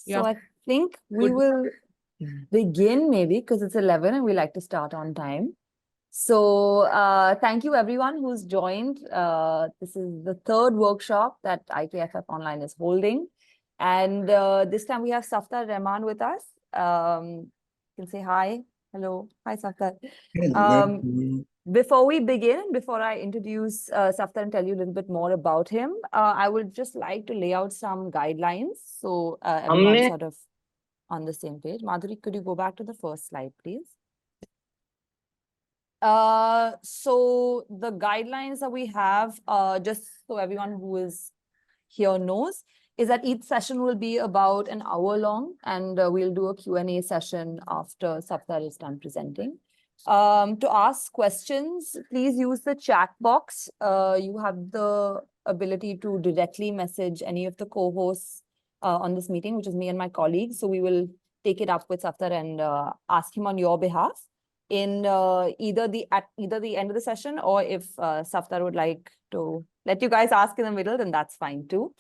Yeah. So I think we will begin maybe because it's 11 and we like to start on time. So thank you everyone who's joined. This is the third workshop that IKFF Online is holding. And this time we have Safdar Rahman with us. You can say hi. Hello. Hi, Safdar. Before we begin, before I introduce Safdar and tell you a little bit more about him, I would just like to lay out some guidelines. So everyone's sort of on the same page. Madhuri, could you go back to the first slide, please? So the guidelines that we have, just so everyone who is here knows, is that each session will be about an hour long, and we'll do a Q&A session after Safdar is done presenting. To ask questions, please use the chat box. You have the ability to directly message any of the co-hosts on this meeting, which is me and my colleagues. So we will take it up with Safdar and ask him on your behalf in either the end of the session, or if Safdar would like to let you guys ask in the middle, then that's fine too.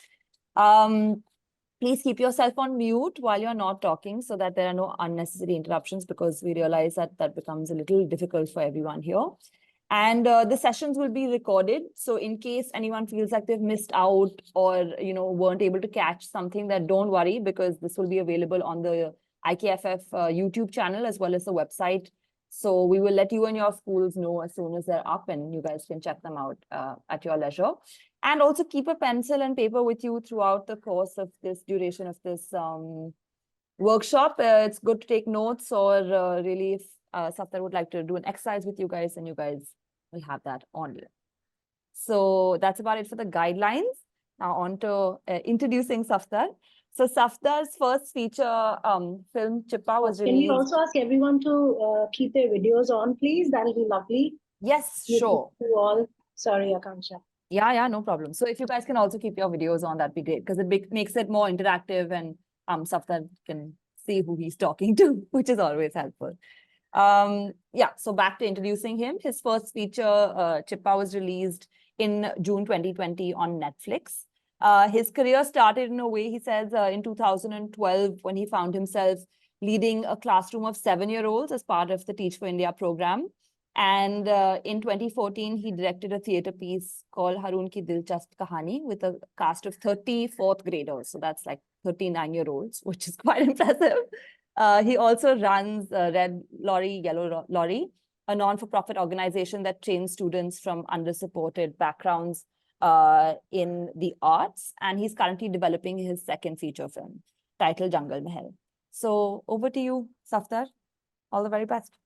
Please keep yourself on mute while you're not talking so that there are no unnecessary interruptions, because we realize that that becomes a little difficult for everyone here. And the sessions will be recorded. So in case anyone feels like they've missed out or, weren't able to catch something, then don't worry, because this will be available on the IKFF YouTube channel as well as the website. So we will let you and your schools know as soon as they're up, and you guys can check them out at your leisure. And also keep a pencil and paper with you throughout the course of this duration of this workshop. It's good to take notes, or really if Safdar would like to do an exercise with you guys, then you guys will have that on you. So that's about it for the guidelines. Now on to introducing Safdar. So Safdar's first feature film, Chippa, was released. Can you also ask everyone to keep their videos on, please? That'll be lovely. Yes, sure. You all. Sorry, Akanksha. Yeah, no problem. So if you guys can also keep your videos on, that'd be great, because it makes it more interactive, and Safdar can see who he's talking to, which is always helpful. So back to introducing him. His first feature, Chippa, was released in June 2020 on Netflix. His career started in a way, he says, in 2012, when he found himself leading a classroom of 7-year-olds as part of the Teach for India program. And in 2014, he directed a theater piece called Haroon Ki Dilchasp Kahani with a cast of 30 fourth graders. So that's like 39-year-olds, which is quite impressive. He also runs Red Lorry, Yellow Lorry, a non-for-profit organization that trains students from undersupported backgrounds in the arts. And he's currently developing his second feature film, titled Jungle Mahal. So over to you, Safdar. All the very best.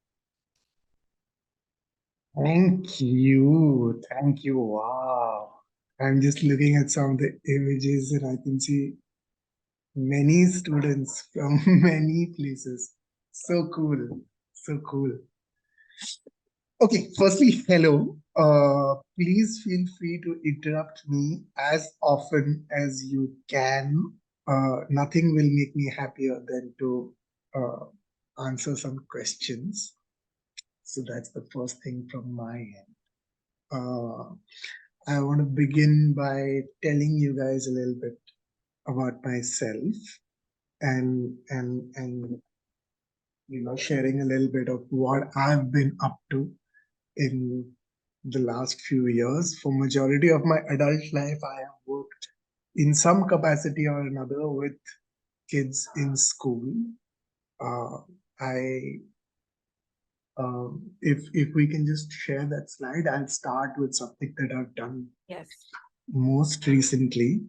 Thank you. Thank you. Wow. I'm just looking at some of the images and I can see many students from many places. So cool. So cool. Okay, firstly, hello. Please feel free to interrupt me as often as you can. Nothing will make me happier than to answer some questions. So that's the first thing from my end. I want to begin by telling you guys a little bit about myself and sharing a little bit of what I've been up to in the last few years. For majority of my adult life, I have worked in some capacity or another with kids in school. If we can just share that slide, I'll start with something that I've done most recently,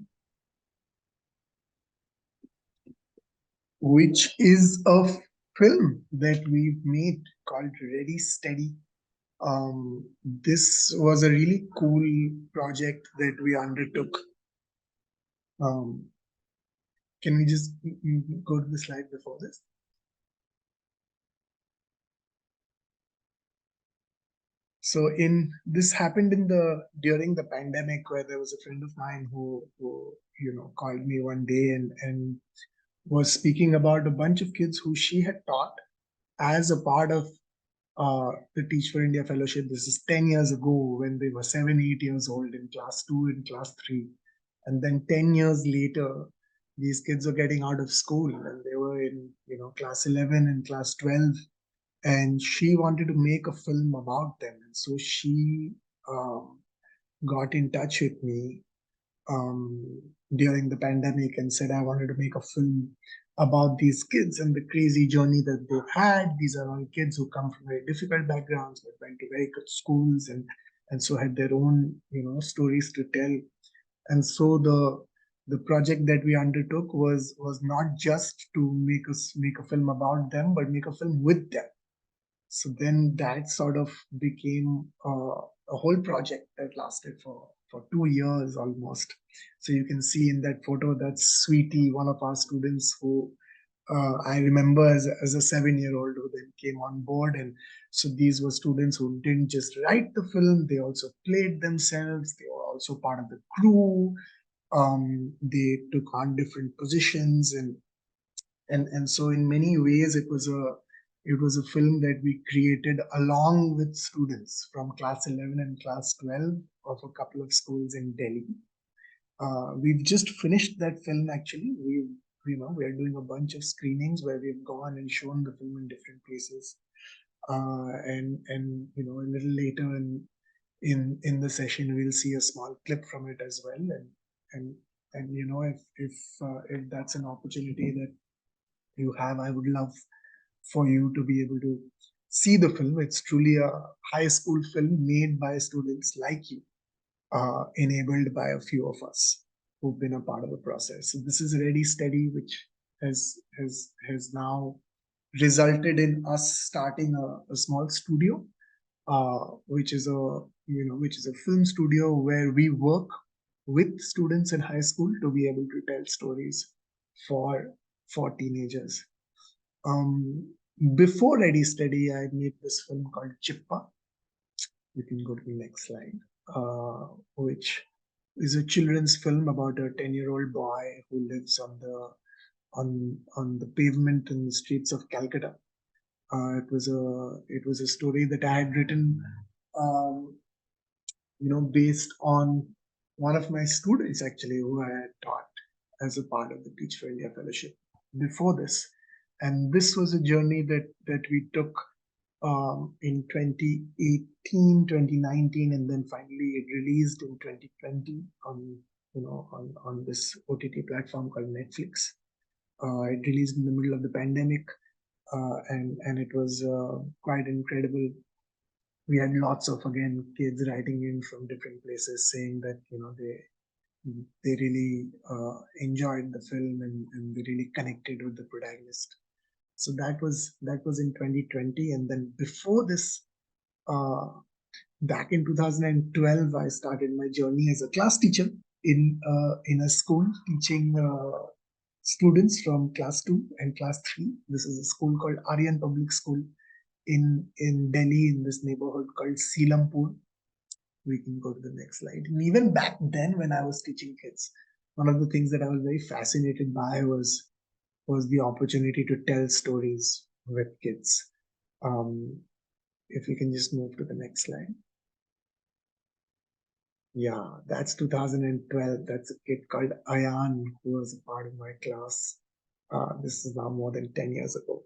which is a film that we've made called Ready Steady. This was a really cool project that we undertook. Can we just go to the slide before this? So this happened during the pandemic, where there was a friend of mine who called me one day and was speaking about a bunch of kids who she had taught as a part of the Teach for India Fellowship. This is 10 years ago, when they were 7, 8 years old in class 2 and class 3. And then 10 years later, these kids were getting out of school and they were in, class 11 and class 12. And she wanted to make a film about them. And so she got in touch with me during the pandemic and said, I wanted to make a film about these kids and the crazy journey that they've had. These are all kids who come from very difficult backgrounds, but went to very good schools and so had their own, stories to tell. And so the project that we undertook was not just to make a film about them, but make a film with them. So then that sort of became a whole project that lasted for 2 years almost. So you can see in that photo, that's Sweetie, one of our students who I remember as a 7-year-old who then came on board. And so these were students who didn't just write the film, they also played themselves, they were also part of the crew. They took on different positions and so in many ways it was a film that we created along with students from class 11 and class 12 of a couple of schools in Delhi. We've just finished that film actually. We are doing a bunch of screenings where we've gone and shown the film in different places. And a little later in the session we'll see a small clip from it as well. And if that's an opportunity that you have, I would love for you to be able to see the film. It's truly a high school film made by students like you, enabled by a few of us who've been a part of the process. So this is Ready Steady, which has now resulted in us starting a small studio, which is a film studio where we work with students in high school to be able to tell stories for teenagers. Before Ready Steady, I made this film called Chippa. You can go to the next slide, which is a children's film about a 10-year-old boy who lives on the pavement in the streets of Calcutta. It was a story that I had written, based on one of my students actually, who I had taught as a part of the Teach for India Fellowship before this. And this was a journey that we took in 2018, 2019, and then finally it released in 2020 on this OTT platform called Netflix. It released in the middle of the pandemic, and it was quite incredible. We had lots of, again, kids writing in from different places saying that they really enjoyed the film and they really connected with the protagonist. So that was in 2020, and then before this, back in 2012, I started my journey as a class teacher in a school teaching students from class 2 and class 3. This is a school called Aryan Public School in Delhi, in this neighborhood called Seelampur. We can go to the next slide. And even back then, when I was teaching kids, one of the things that I was very fascinated by was the opportunity to tell stories with kids. If we can just move to the next slide. Yeah, that's 2012. That's a kid called Ayan who was a part of my class. This is now more than 10 years ago.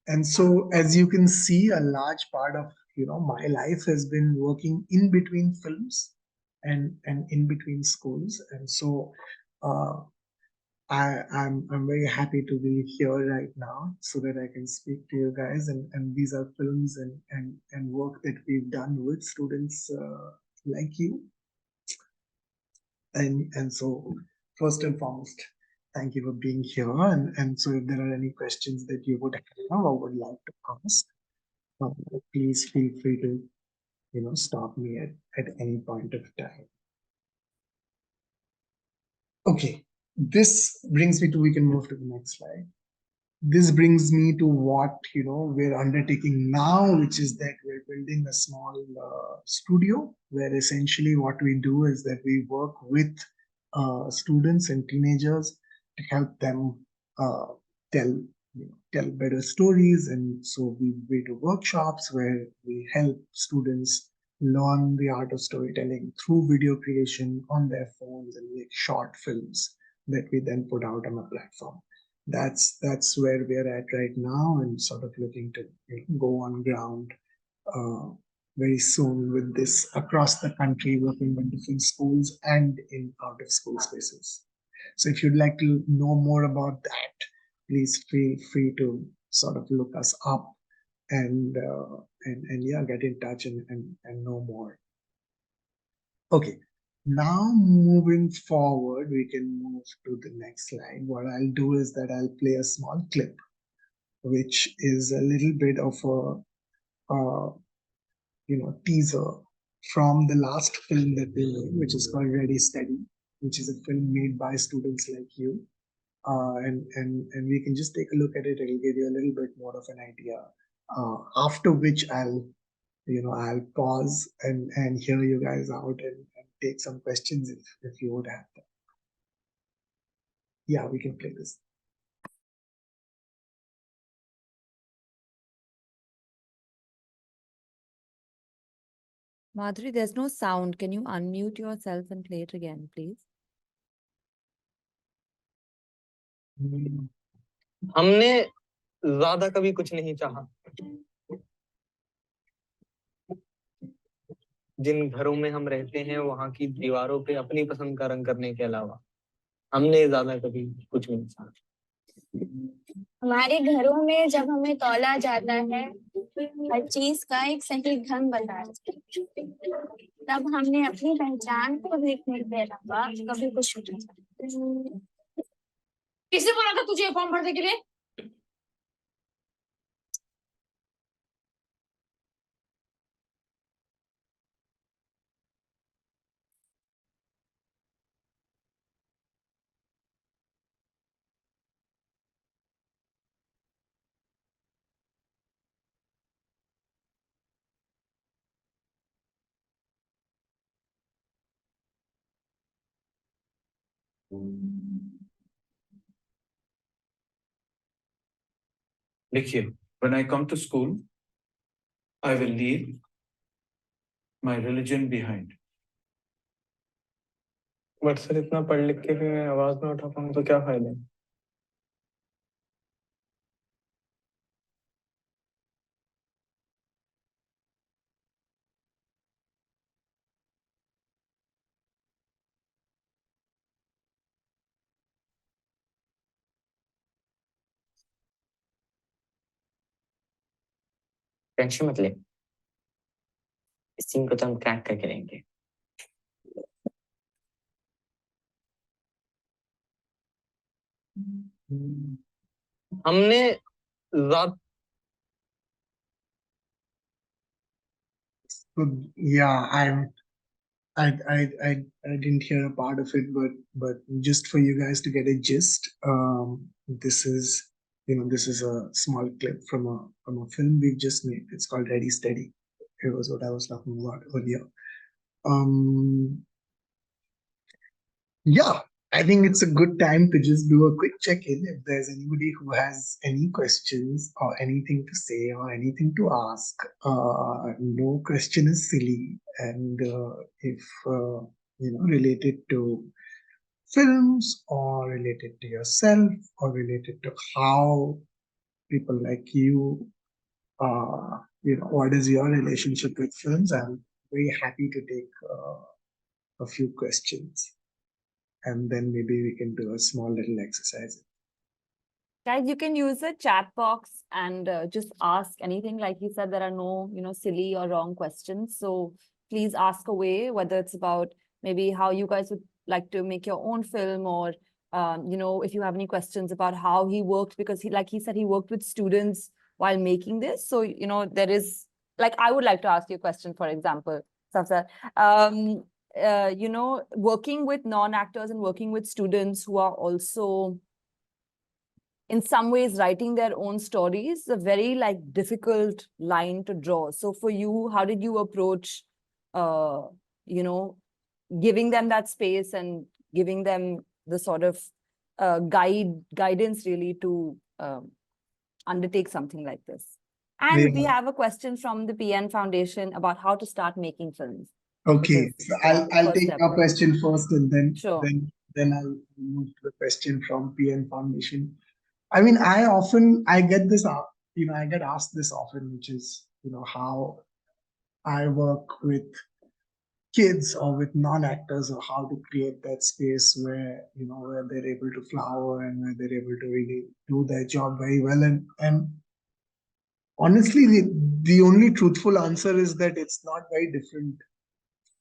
And so, as you can see, a large part of my life has been working in between films and in between schools. And so I'm very happy to be here right now so that I can speak to you guys. And these are films and work that we've done with students like you. And so first and foremost, thank you for being here. And so if there are any questions that you would have or would like to ask, please feel free to stop me at any point of time. Okay, this brings me to, we can move to the next slide. This brings me to what we're undertaking now, which is that we're building a small studio where essentially what we do is that we work with students and teenagers to help them tell better stories. And so we do workshops where we help students learn the art of storytelling through video creation on their phones and make short films that we then put out on a platform. That's where we're at right now, and sort of looking to go on ground very soon with this across the country, working with different schools and in out of school spaces. So if you'd like to know more about that, please feel free to sort of look us up and yeah, get in touch and know more. Okay, now moving forward, we can move to the next slide. What I'll do is that I'll play a small clip, which is a little bit of a teaser from the last film that we made, which is called Ready Steady, which is a film made by students like you. And we can just take a look at it. It'll give you a little bit more of an idea. After which I'll pause and hear you guys out and take some questions if you would have them. Yeah, we can play this. Madhuri, there's no sound. Can you unmute yourself and play it again, please? हमने ज्यादा कभी कुछ नहीं चाहा, जिन घरों में हम रहते हैं वहां की दीवारों पे अपनी पसंद का रंग करने के अलावा हमने ज्यादा कभी कुछ नहीं चाहा। हमारे घरों में जब हमें तौला जाता है, हर चीज का एक सही ढंग बताया जाता है, तब हमने अपनी पहचान को देखने के अलावा कभी कुछ नहीं चाहा। किसने बोला था तुझे फॉर्म भरने के लिए? देखिए, when I come to school, I will leave my religion behind. But sir इतना पढ़ लिख के भी मैं आवाज ना उठा पाऊँ तो क्या फायदा? टेंशन मत ले, इस सीन को तो हम क्रैक करके रहेंगे। हमने Yeah, I didn't hear a part of it, but just for you guys to get a gist, this is a small clip from a film we've just made. It's called Ready Steady. It was what I was talking about earlier. Yeah, I think it's a good time to just do a quick check-in. If there's anybody who has any questions or anything to say or anything to ask, no question is silly. And if related to films or related to yourself or related to how people like you, what is your relationship with films, I'm very happy to take a few questions. And then maybe we can do a small little exercise. Guys, you can use the chat box and just ask anything. Like you said, there are no, silly or wrong questions. So please ask away, whether it's about maybe how you guys would like to make your own film, or, if you have any questions about how he worked, because like he said, he worked with students while making this. So, there is, like, I would like to ask you a question, for example, Safdar. Working with non-actors and working with students who are also in some ways writing their own stories, a very difficult line to draw. So for you, how did you approach, giving them that space and giving them the sort of guidance really to undertake something like this? And we have a question from the PN Foundation about how to start making films. Okay, so I'll take your question first, and then Sure. then then I'll move to the question from PN Foundation. I mean, I get this, I get asked this often, which is, how I work with kids or with non-actors, or how to create that space where, where they're able to flower and where they're able to really do their job very well. And honestly, the only truthful answer is that it's not very different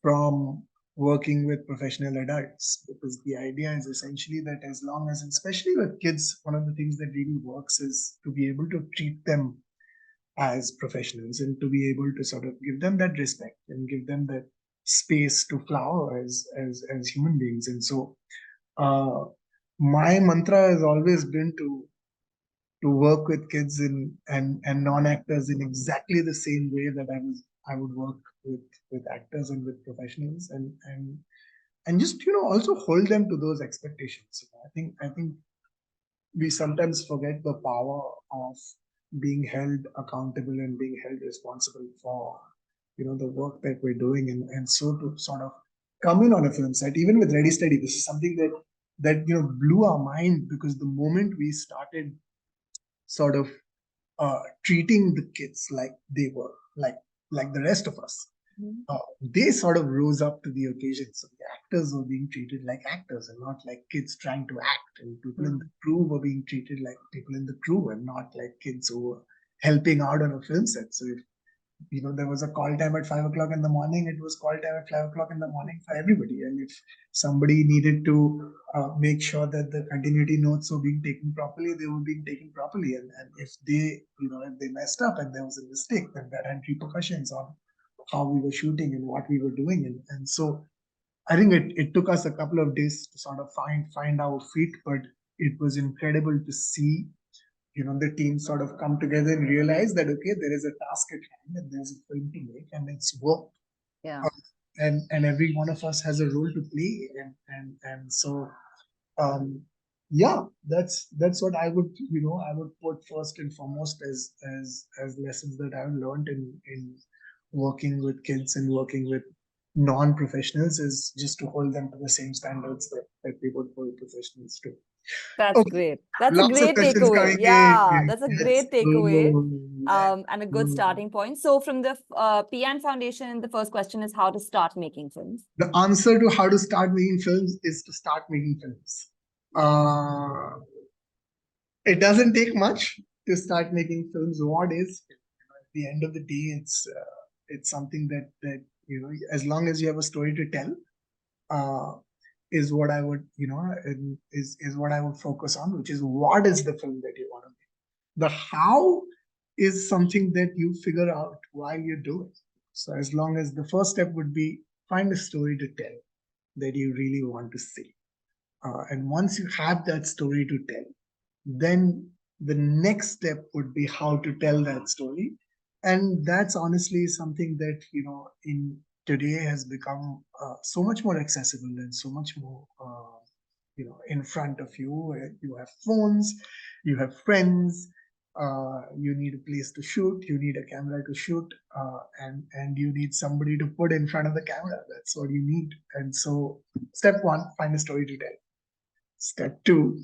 from working with professional adults, because the idea is essentially that as long as, especially with kids, one of the things that really works is to be able to treat them as professionals and to be able to sort of give them that respect and give them that space to flower as human beings. And so uh, my mantra has always been to work with kids and non-actors in exactly the same way that I would work with actors and with professionals, and just also hold them to those expectations. I think we sometimes forget the power of being held accountable and being held responsible for the work that we're doing, and so to sort of come in on a film set, even with Ready Steady, this is something that blew our mind, because the moment we started sort of treating the kids like they were like the rest of us, they sort of rose up to the occasion. So the actors were being treated like actors and not like kids trying to act, and people in the crew were being treated like people in the crew and not like kids who were helping out on a film set. So if there was a call time at 5 o'clock in the morning, it was call time at 5 o'clock in the morning for everybody. And if somebody needed to make sure that the continuity notes were being taken properly, they were being taken properly. And if they messed up and there was a mistake, then that had repercussions on how we were shooting and what we were doing. And so I think it took us a couple of days to sort of find our feet, but it was incredible to see the team sort of come together and realize that, okay, there is a task at hand and there's a film to make and it's work. Yeah. And every one of us has a role to play. And so yeah, that's what I would put first and foremost as lessons that I've learned in working with kids and working with non-professionals, is just to hold them to the same standards that we would hold professionals to. That's Okay. great. That's a Lots of great questions takeaway. coming Yeah, in. that's a Yes. great takeaway. Let's And a good go. starting point. So from the PN Foundation, the first question is how to start making films. The answer to how to start making films is to start making films. It doesn't take much to start making films. What is, at the end of the day, it's something that as long as you have a story to tell, uh, is what I would is what I would focus on, which is what is the film that you want to make. The how is something that you figure out while you do it. So as long as the first step would be find a story to tell that you really want to say. And once you have that story to tell, then the next step would be how to tell that story. And that's honestly something that, in today has become so much more accessible and so much more, in front of you. You have phones, you have friends, you need a place to shoot, you need a camera to shoot, and you need somebody to put in front of the camera. That's what you need. And so step one, find a story to tell. Step two,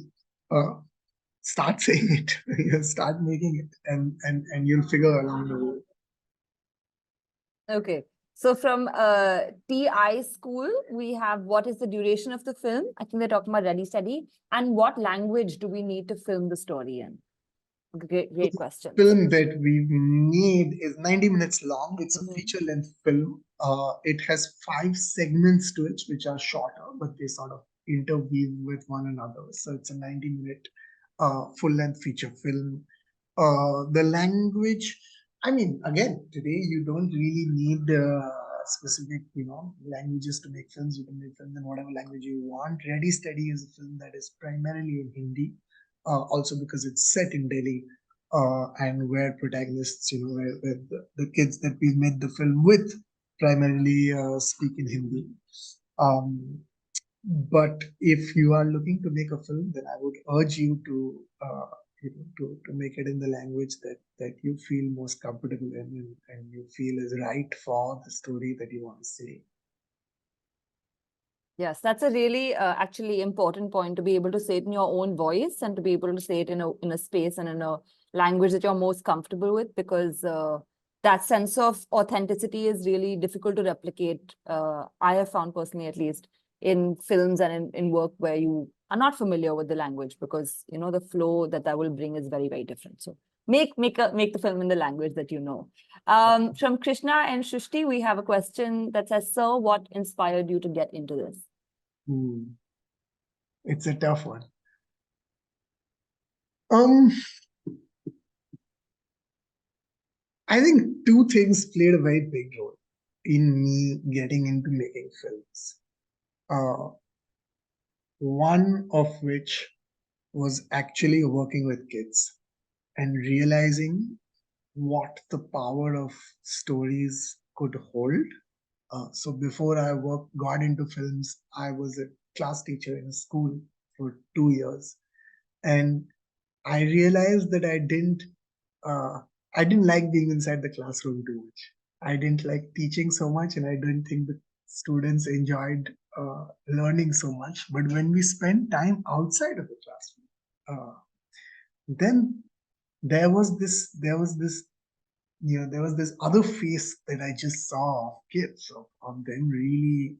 uh, start saying it. You start making it, and you'll figure along the way. Okay. So from TI school, we have what is the duration of the film? I think they're talking about Ready Steady. And what language do we need to film the story in? Great question. Film that we've made is 90 minutes long. It's a feature-length film. It has 5 segments to it, which are shorter, but they sort of interweave with one another. So it's a 90-minute full-length feature film. The language, I mean, again, today you don't really need specific, languages to make films. You can make films in whatever language you want. Ready Steady is a film that is primarily in Hindi, also because it's set in Delhi, and where protagonists, where the kids that we made the film with primarily speak in Hindi. But if you are looking to make a film, then I would urge you to to make it in the language that you feel most comfortable in, and you feel is right for the story that you want to say. Yes, that's a really actually important point, to be able to say it in your own voice and to be able to say it in a space and in a language that you're most comfortable with, because that sense of authenticity is really difficult to replicate. I have found personally, at least, in films and in work where you are not familiar with the language, because you know the flow that will bring is very, very different. So make the film in the language that you know. From Krishna and Shushti, we have a question that says, "Sir, what inspired you to get into this?" It's a tough one. Um, I think two things played a very big role in me getting into making films. One of which was actually working with kids and realizing what the power of stories could hold. So before I got into films, I was a class teacher in a school for 2 years, and I realized that I didn't like being inside the classroom too much. I didn't like teaching so much, and I didn't think the students enjoyed learning so much. But when we spent time outside of the classroom, then there was this there was this other face that I just saw of kids, of them really,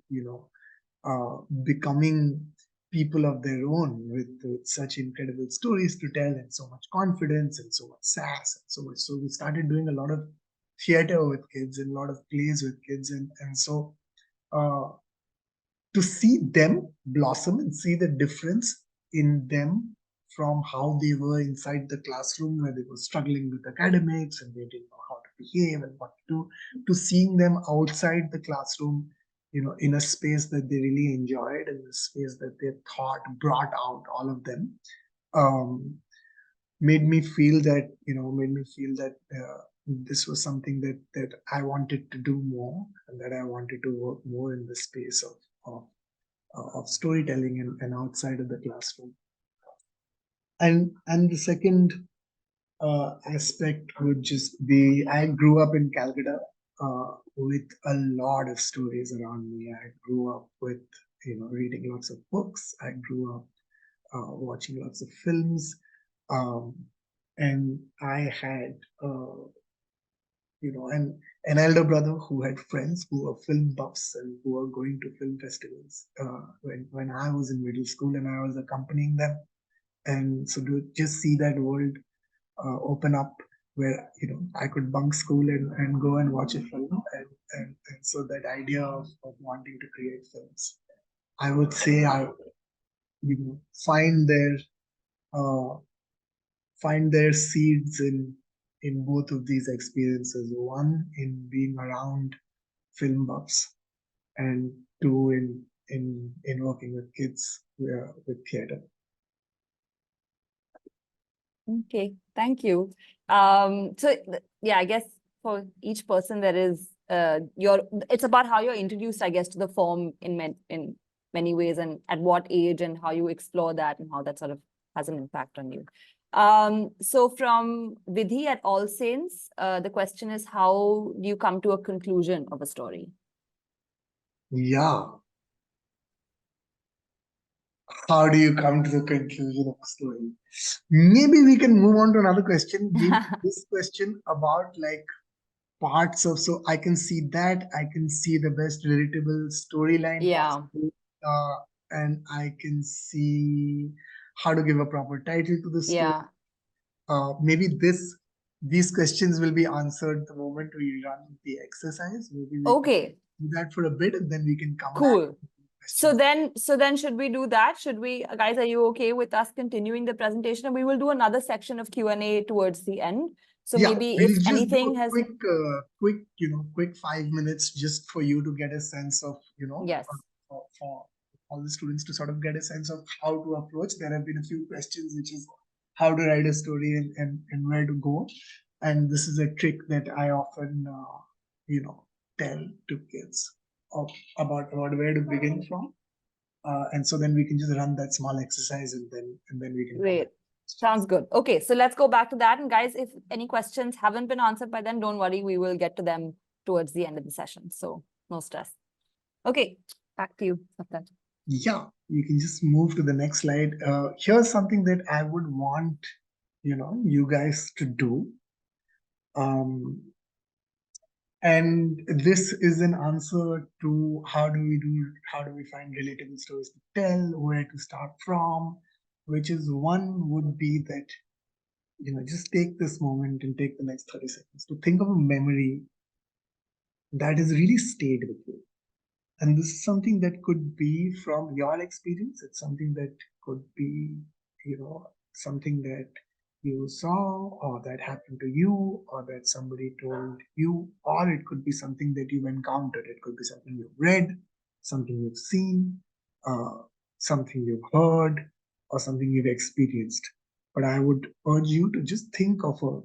becoming people of their own with such incredible stories to tell and so much confidence and so much sass and so much. So we started doing a lot of theater with kids and a lot of plays with kids. And so uh, to see them blossom and see the difference in them from how they were inside the classroom where they were struggling with academics and they didn't know how to behave and what to do, to seeing them outside the classroom, in a space that they really enjoyed and a space that they thought brought out all of them, um, made me feel that, this was something that I wanted to do more, and that I wanted to work more in the space of storytelling and outside of the classroom. And the second aspect would just be, I grew up in Calcutta with a lot of stories around me. I grew up with reading lots of books. I grew up watching lots of films, and I had an elder brother who had friends who were film buffs and who were going to film festivals when I was in middle school, and I was accompanying them. And so to just see that world open up, where I could bunk school and go and watch a film, and so that idea of wanting to create films, I would say, I find uh, their seeds in both of these experiences. One, in being around film buffs, and two, in working with kids with theater. Okay, thank you. Yeah, I guess for each person there is it's about how you're introduced, I guess, to the form in many ways, and at what age and how you explore that and how that sort of has an impact on you. So from Vidhi at All Saints, the question is, how do you come to a conclusion of a story? Yeah. How do you come to the conclusion of a story? Maybe we can move on to another question. Maybe this question about like parts of, so I can see that, I can see the best relatable storyline Yeah. possible, and I can see how to give a proper title to the story. Yeah. Maybe these questions will be answered the moment we run the exercise. Maybe we Okay. can do that for a bit, and then we can come back. Cool. So then should we do that? Should we, guys, are you okay with us continuing the presentation? And we will do another section of Q&A towards the end. So Yeah, maybe we'll if just anything do a has... quick 5 minutes just for you to get a sense of, Yes. for all the students to sort of get a sense of how to approach. There have been a few questions, which is how to write a story and where to go. And this is a trick that I often, tell to kids about where to begin from. And so then we can just run that small exercise, and then we can. Great. Sounds good. Okay, so let's go back to that. And guys, if any questions haven't been answered by then, don't worry, we will get to them towards the end of the session. So no stress. Okay, back to you, Saptarshi. yeah, you can just move to the next slide. Here's something that I would want, you guys to do. And this is an answer to how do we find relatable stories to tell, where to start from, which is one would be that, just take this moment and take the next 30 seconds to think of a memory that has really stayed with you. And this is something that could be from your experience. It's something that could be, something that you saw or that happened to you or that somebody told you, or it could be something that you've encountered. It could be something you've read, something you've seen, something you've heard, or something you've experienced. But I would urge you to just think of a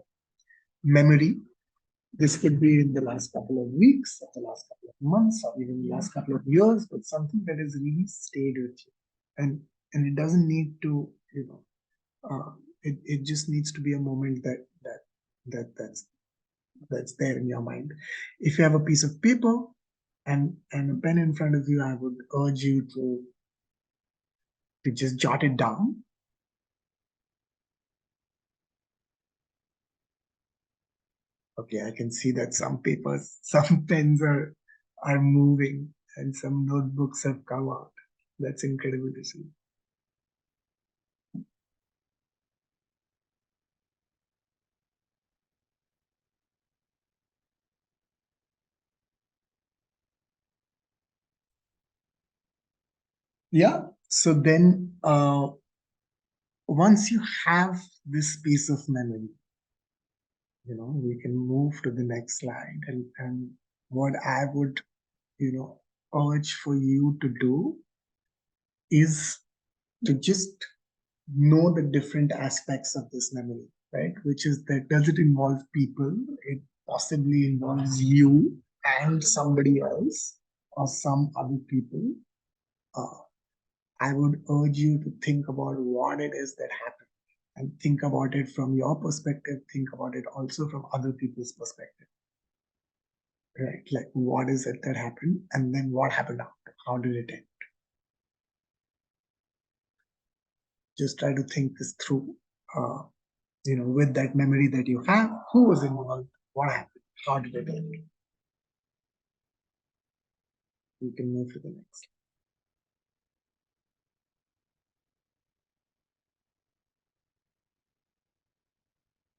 memory. This could be in the last couple of weeks, or the last couple of months, or even the last couple of years, but something that has really stayed with you. And it doesn't need to, it just needs to be a moment that's there in your mind. If you have a piece of paper and a pen in front of you, I would urge you to just jot it down. Okay, I can see that some papers, some pens are moving and some notebooks have come out. That's incredible to see. Yeah, so then once you have this piece of memory, we can move to the next slide. And what I would, urge for you to do is to just know the different aspects of this memory, right? Which is that, does it involve people? It possibly involves you and somebody else or some other people. I would urge you to think about what it is that happened and think about it from your perspective, think about it also from other people's perspective. Right? Like, what is it that happened? And then what happened after? How did it end? Just try to think this through. With that memory that you have, who was involved? What happened? How did it end? You can move to the next.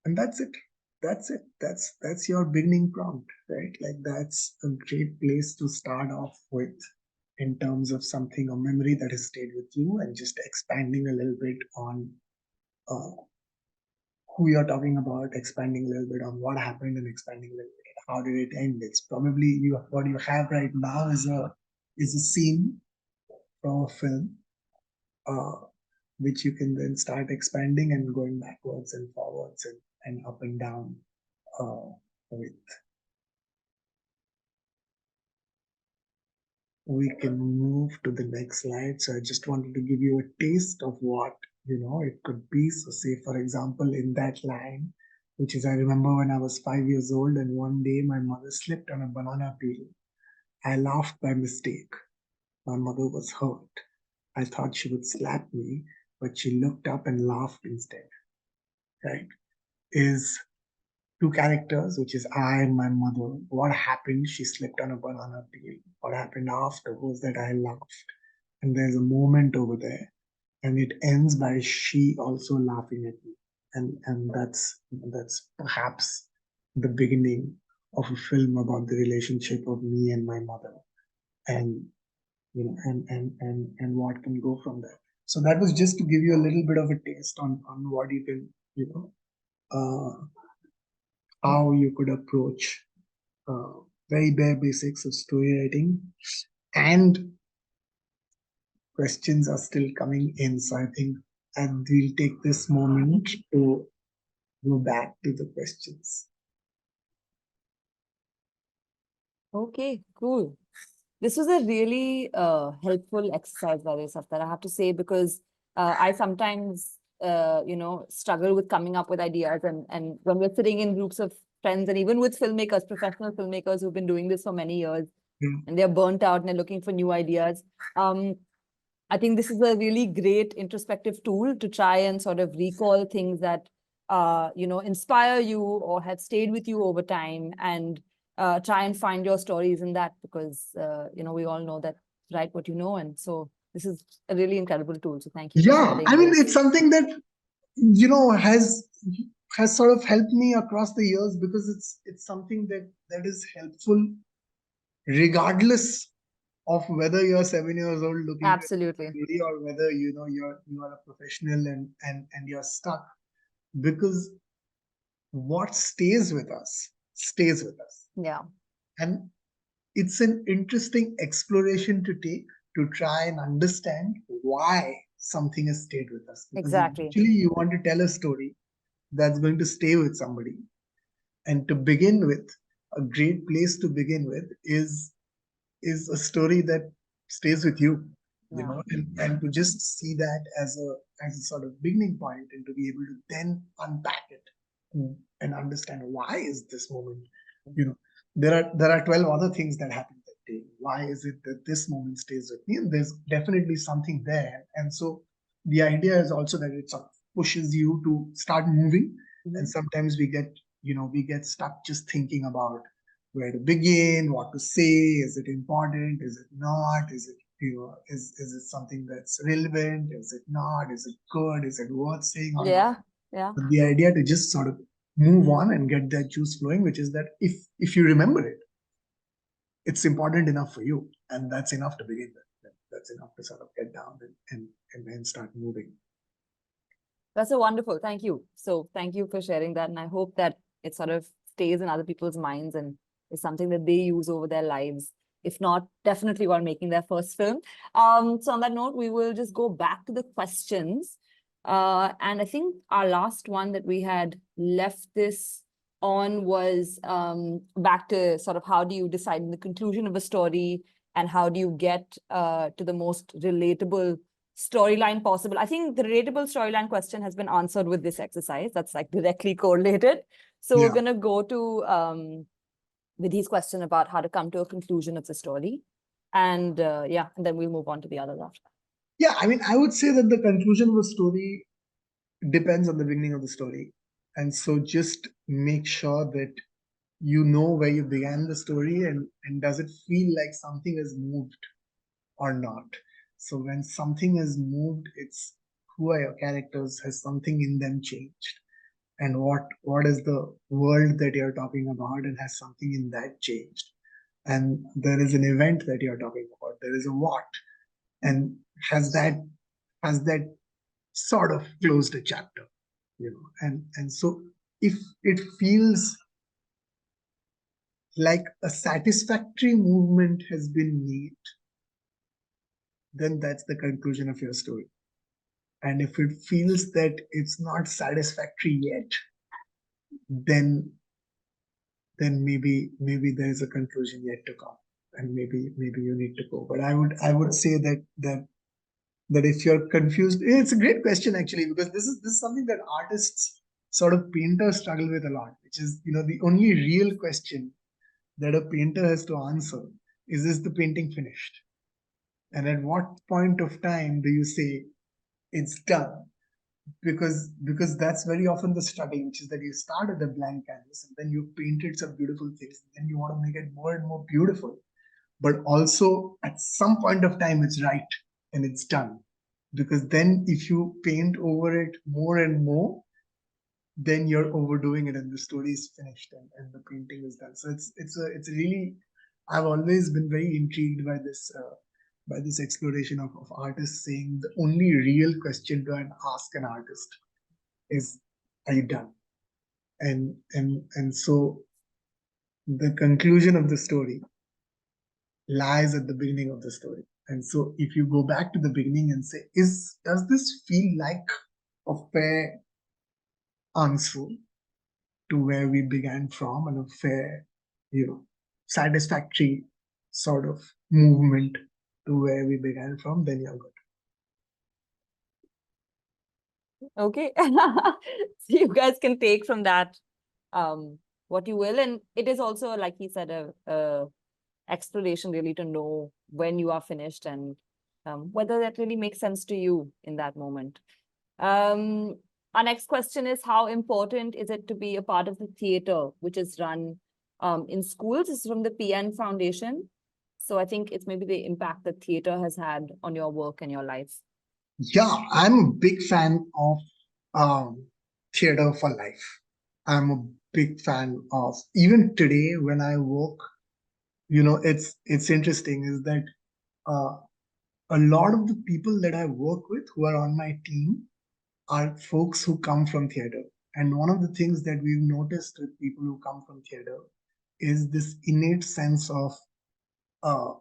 And that's it. That's it. That's your beginning prompt, right? Like, that's a great place to start off with in terms of something, a memory that has stayed with you, and just expanding a little bit on who you're talking about, expanding a little bit on what happened, and expanding a little bit how did it end. It's probably what you have right now is a scene from a film, which you can then start expanding and going backwards and forwards and up and down with. We can move to the next slide. So I just wanted to give you a taste of what, it could be. So say, for example, in that line, which is, I remember when I was 5 years old and one day my mother slipped on a banana peel. I laughed by mistake. My mother was hurt. I thought she would slap me, but she looked up and laughed instead. Right? Is two characters, which is I and my mother. What happened? She slipped on a banana peel. What happened after was that I laughed. And there's a moment over there. And it ends by she also laughing at me. And that's perhaps the beginning of a film about the relationship of me and my mother. And and what can go from there. So that was just to give you a little bit of a taste on what you can, how you could approach very bare basics of story writing. And questions are still coming in, so I think we'll take this moment to go back to the questions. Okay, cool. This was a really helpful exercise, by the way, Safdar, I have to say, because I sometimes, struggle with coming up with ideas. And when we're sitting in groups of friends and even with filmmakers, professional filmmakers who've been doing this for many years, Yeah. and they're burnt out and they're looking for new ideas. I think this is a really great introspective tool to try and sort of recall things that, inspire you or have stayed with you over time, and try and find your stories in that, because, we all know that write what you know. And so this is a really incredible tool. So thank you for Yeah, sharing I mean, this. it's something that, has sort of helped me across the years, because it's something that is helpful regardless of whether you're 7 years old looking to Absolutely. study, or whether you are a professional and you're stuck, because what stays with us stays with us. Yeah. And it's an interesting exploration to take, to try and understand why something has stayed with us. Because Exactly. eventually you want to tell a story that's going to stay with somebody. And to begin with, a great place to begin with is a story that stays with you, Yeah. and to just see that as a sort of beginning point, and to be able to then unpack it and understand why is this moment, there are 12 other things that happen that day. Why is it that this moment stays with me? And there's definitely something there. And so the idea is also that it sort of pushes you to start moving. And sometimes we get stuck just thinking about where to begin, what to say, is it important, is it not, is it is it something that's relevant, is it not, is it good, is it worth saying or Yeah. not? Yeah. But the idea to just sort of move on and get that juice flowing, which is that if you remember it, it's important enough for you, and that's enough to begin with. That's enough to sort of get down and then start moving. That's so wonderful. Thank you. So thank you for sharing that. And I hope that it sort of stays in other people's minds and is something that they use over their lives. If not, definitely while making their first film. So on that note, we will just go back to the questions. And I think our last one that we had left this on was back to sort of how do you decide the conclusion of a story, and how do you get to the most relatable storyline possible. I think the relatable storyline question has been answered with this exercise. That's like directly correlated. So we're going to go to Vidhi's question about how to come to a conclusion of the story. And and then we'll move on to the others after. Yeah, I mean, I would say that the conclusion of a story depends on the beginning of the story. And so just make sure that you know where you began the story, and does it feel like something has moved or not. So when something has moved, it's who are your characters, has something in them changed, and what is the world that you're talking about, and has something in that changed, and there is an event that you're talking about, there is a what, and has that sort of closed a chapter, and so if it feels like a satisfactory movement has been made, then that's the conclusion of your story. And if it feels that it's not satisfactory yet, then maybe there is a conclusion yet to come, and maybe you need to go. But I would say that if you're confused, it's a great question actually, because this is something that artists, sort of painters, struggle with a lot, which is the only real question that a painter has to answer is the painting finished? And at what point of time do you say it's done? Because that's very often the struggle, which is that you start with a blank canvas and then you painted some beautiful things, and then you want to make it more and more beautiful. But also at some point of time it's right and it's done. Because then if you paint over it more and more, then you're overdoing it and the story is finished and the painting is done. So it's really, I've always been very intrigued by this exploration of artists saying the only real question to ask an artist is, are you done? And so the conclusion of the story lies at the beginning of the story. And so if you go back to the beginning and say, does this feel like a fair answer to where we began from, and a fair, satisfactory sort of movement to where we began from, then you're good. Okay. So you guys can take from that what you will. And it is also, like he said, a exploration really to know when you are finished and whether that really makes sense to you in that moment. Our next question is, how important is it to be a part of the theater, which is run in schools? This is from the PN Foundation. So I think it's maybe the impact that theater has had on your work and your life. Yeah, I'm a big fan of theater for life. I'm a big fan of, even today when I work, it's interesting is that a lot of the people that I work with who are on my team are folks who come from theater. And one of the things that we've noticed with people who come from theater is this innate sense of uh,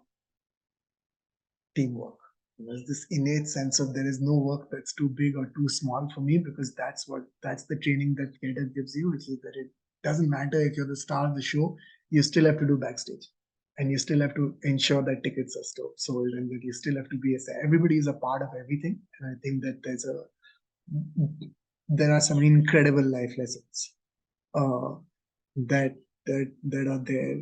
teamwork. There's this innate sense of there is no work that's too big or too small for me, because that's the training that theater gives you, which is that it doesn't matter if you're the star of the show, you still have to do backstage. And you still have to ensure that tickets are sold, and that you still have to be everybody is a part of everything. And I think that there are some incredible life lessons that are there,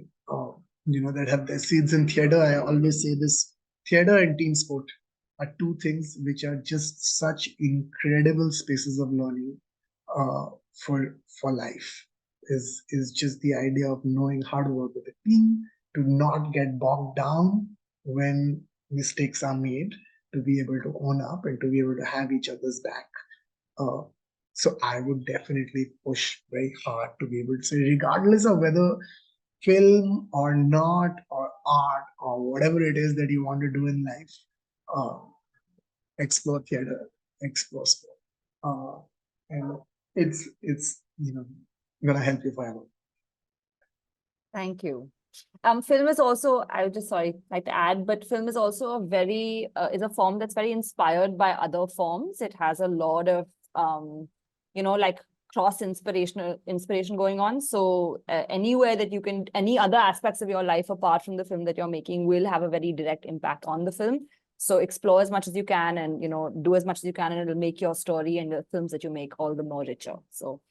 that have their seeds in theater. I always say this: theater and team sport are two things which are just such incredible spaces of learning for life. Is just the idea of knowing how to work with a team, to not get bogged down when mistakes are made, to be able to own up and to be able to have each other's back. So I would definitely push very hard to be able to say, regardless of whether film or not, or art or whatever it is that you want to do in life, explore theater, explore sport, and it's gonna help you forever. Thank you. Film is also, I would just like to add, but film is also a very is a form that's very inspired by other forms. It has a lot of like cross inspiration going on. So anywhere that you can, any other aspects of your life apart from the film that you're making will have a very direct impact on the film. So explore as much as you can, and do as much as you can, and it'll make your story and the films that you make all the more richer. So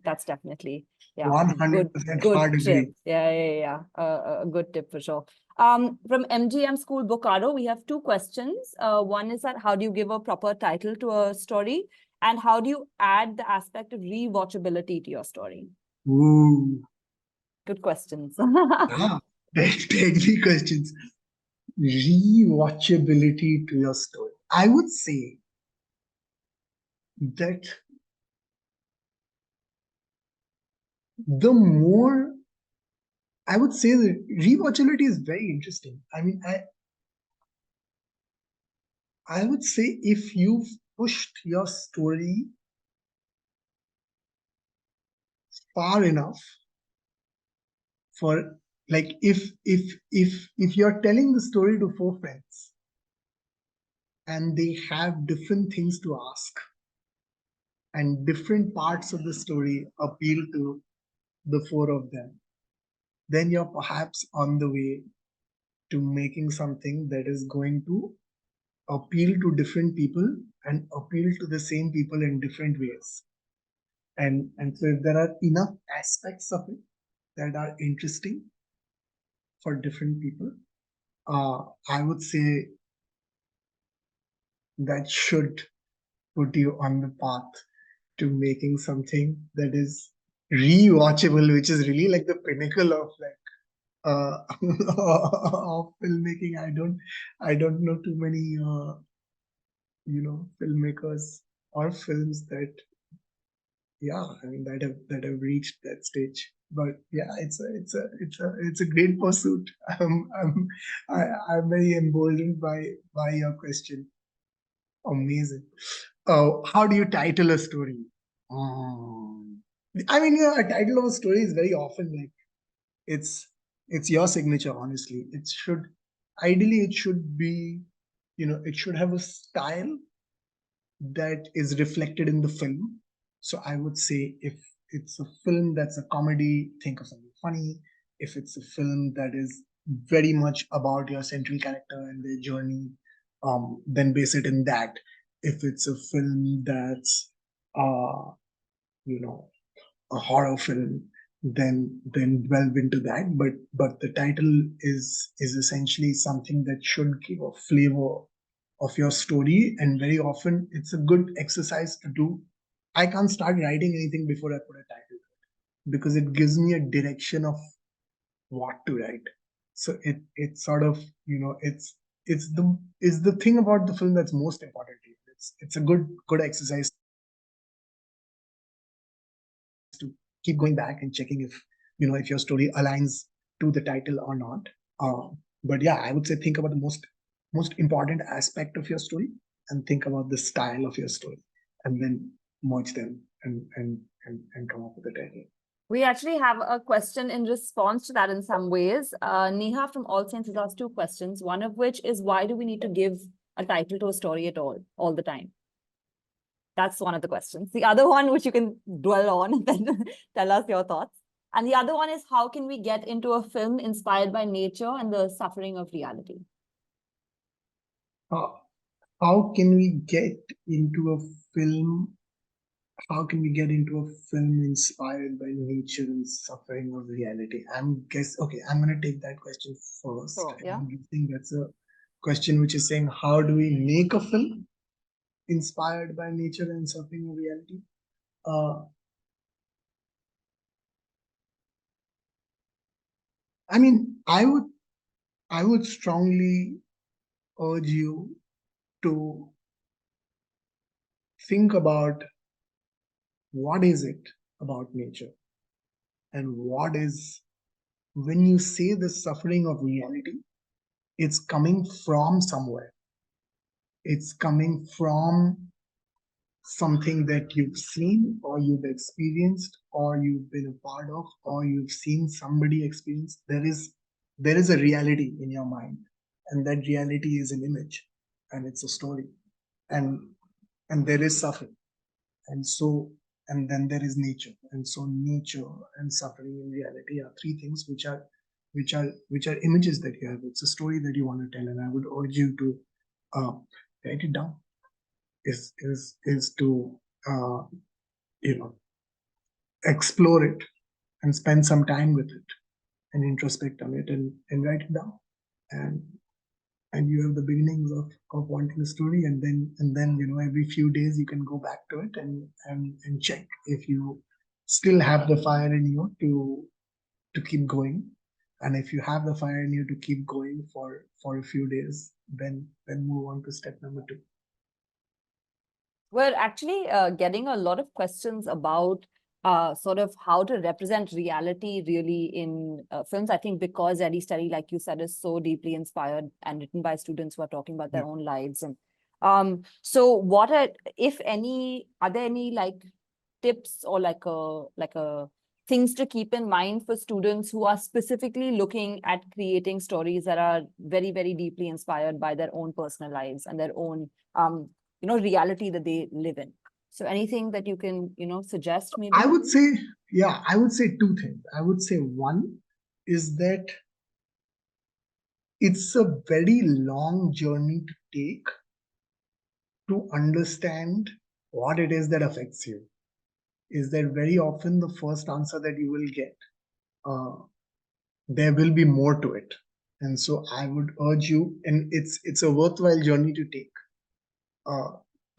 that's definitely 100% good hard tip. agree. Yeah. A good tip for sure. From MGM School Bokaro, we have two questions. One is that how do you give a proper title to a story, and how do you add the aspect of rewatchability to your story? Ooh, Good questions. deadly questions. Rewatchability to your story. I would say that the more, I would say that rewatchability is very interesting. I mean, I would say if you've pushed your story far enough, for like if you're telling the story to four friends and they have different things to ask, and different parts of the story appeal to the four of them, then you're perhaps on the way to making something that is going to appeal to different people and appeal to the same people in different ways. And so if there are enough aspects of it that are interesting for different people, I would say that should put you on the path to making something that is rewatchable, which is really like the pinnacle of of filmmaking. I don't know too many filmmakers or films that that have reached that stage. But yeah, it's a great pursuit. I'm very emboldened by your question. Amazing. How do you title a story? I mean, a title of a story is very often like it's your signature. Honestly, it should be, it should have a style that is reflected in the film. So I would say if it's a film that's a comedy, think of something funny. If it's a film that is very much about your central character and their journey, then base it in that. If it's a film that's a horror film, then delve into that. But the title is essentially something that should give a flavor of your story, and very often it's a good exercise to do. I can't start writing anything before I put a title to it because it gives me a direction of what to write. So it's sort of, you know, it's the thing about the film that's most important to you. It's a good exercise to keep going back and checking if, you know, if your story aligns to the title or not. But yeah, I would say think about the most important aspect of your story and think about the style of your story, and then merge them and come up with a title. We actually have a question in response to that in some ways. Neha from All Saints has asked 2 questions, one of which is why do we need to give a title to a story at all the time? That's one of the questions. The other one, which you can dwell on and then tell us your thoughts. And the other one is how can we get into a film inspired by nature and the suffering of reality? How can we get into a film? How can we get into a film inspired by nature and suffering of reality? I'm gonna take that question first. Sure, yeah. I'm guessing that's a question which is saying how do we make a film inspired by nature and suffering of reality? I mean, I would strongly urge you to think about what is it about nature, and what is, when you say the suffering of reality, it's coming from somewhere. It's coming from something that you've seen or you've experienced or you've been a part of or you've seen somebody experience. There is a reality in your mind, and that reality is an image, and it's a story, and there is suffering, and then there is nature, and so nature and suffering in reality are 3 things which are images that you have. It's a story that you want to tell, and I would urge you to write it down. Is to you know, explore it and spend some time with it and introspect on it and write it down, and you have the beginnings of wanting a story, and then you know, every few days you can go back to it and check if you still have the fire in you to keep going, and if you have the fire in you to keep going for a few days, then move on to step number 2. We're actually getting a lot of questions about sort of how to represent reality really in films. I think because Eddie Study, like you said, is so deeply inspired and written by students who are talking about their own lives. And so what are, if any, are there any like tips or like a things to keep in mind for students who are specifically looking at creating stories that are very, very deeply inspired by their own personal lives and their own you know, reality that they live in? So anything that you can, you know, suggest maybe? I would say 2 things. I would say one is that it's a very long journey to take to understand what it is that affects you. Is that very often the first answer that you will get, there will be more to it. And so I would urge you, and it's a worthwhile journey to take,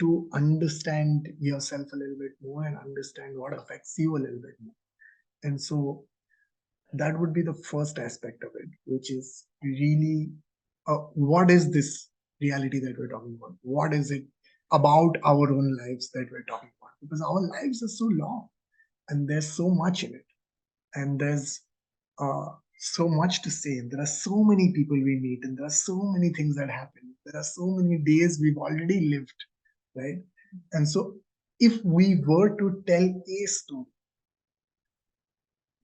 to understand yourself a little bit more and understand what affects you a little bit more. And so that would be the first aspect of it, which is really, what is this reality that we're talking about? What is it about our own lives that we're talking about? Because our lives are so long, and there's so much in it, and there's so much to say, and there are so many people we meet, and there are so many things that happen. There are so many days we've already lived, right? And so if we were to tell a story,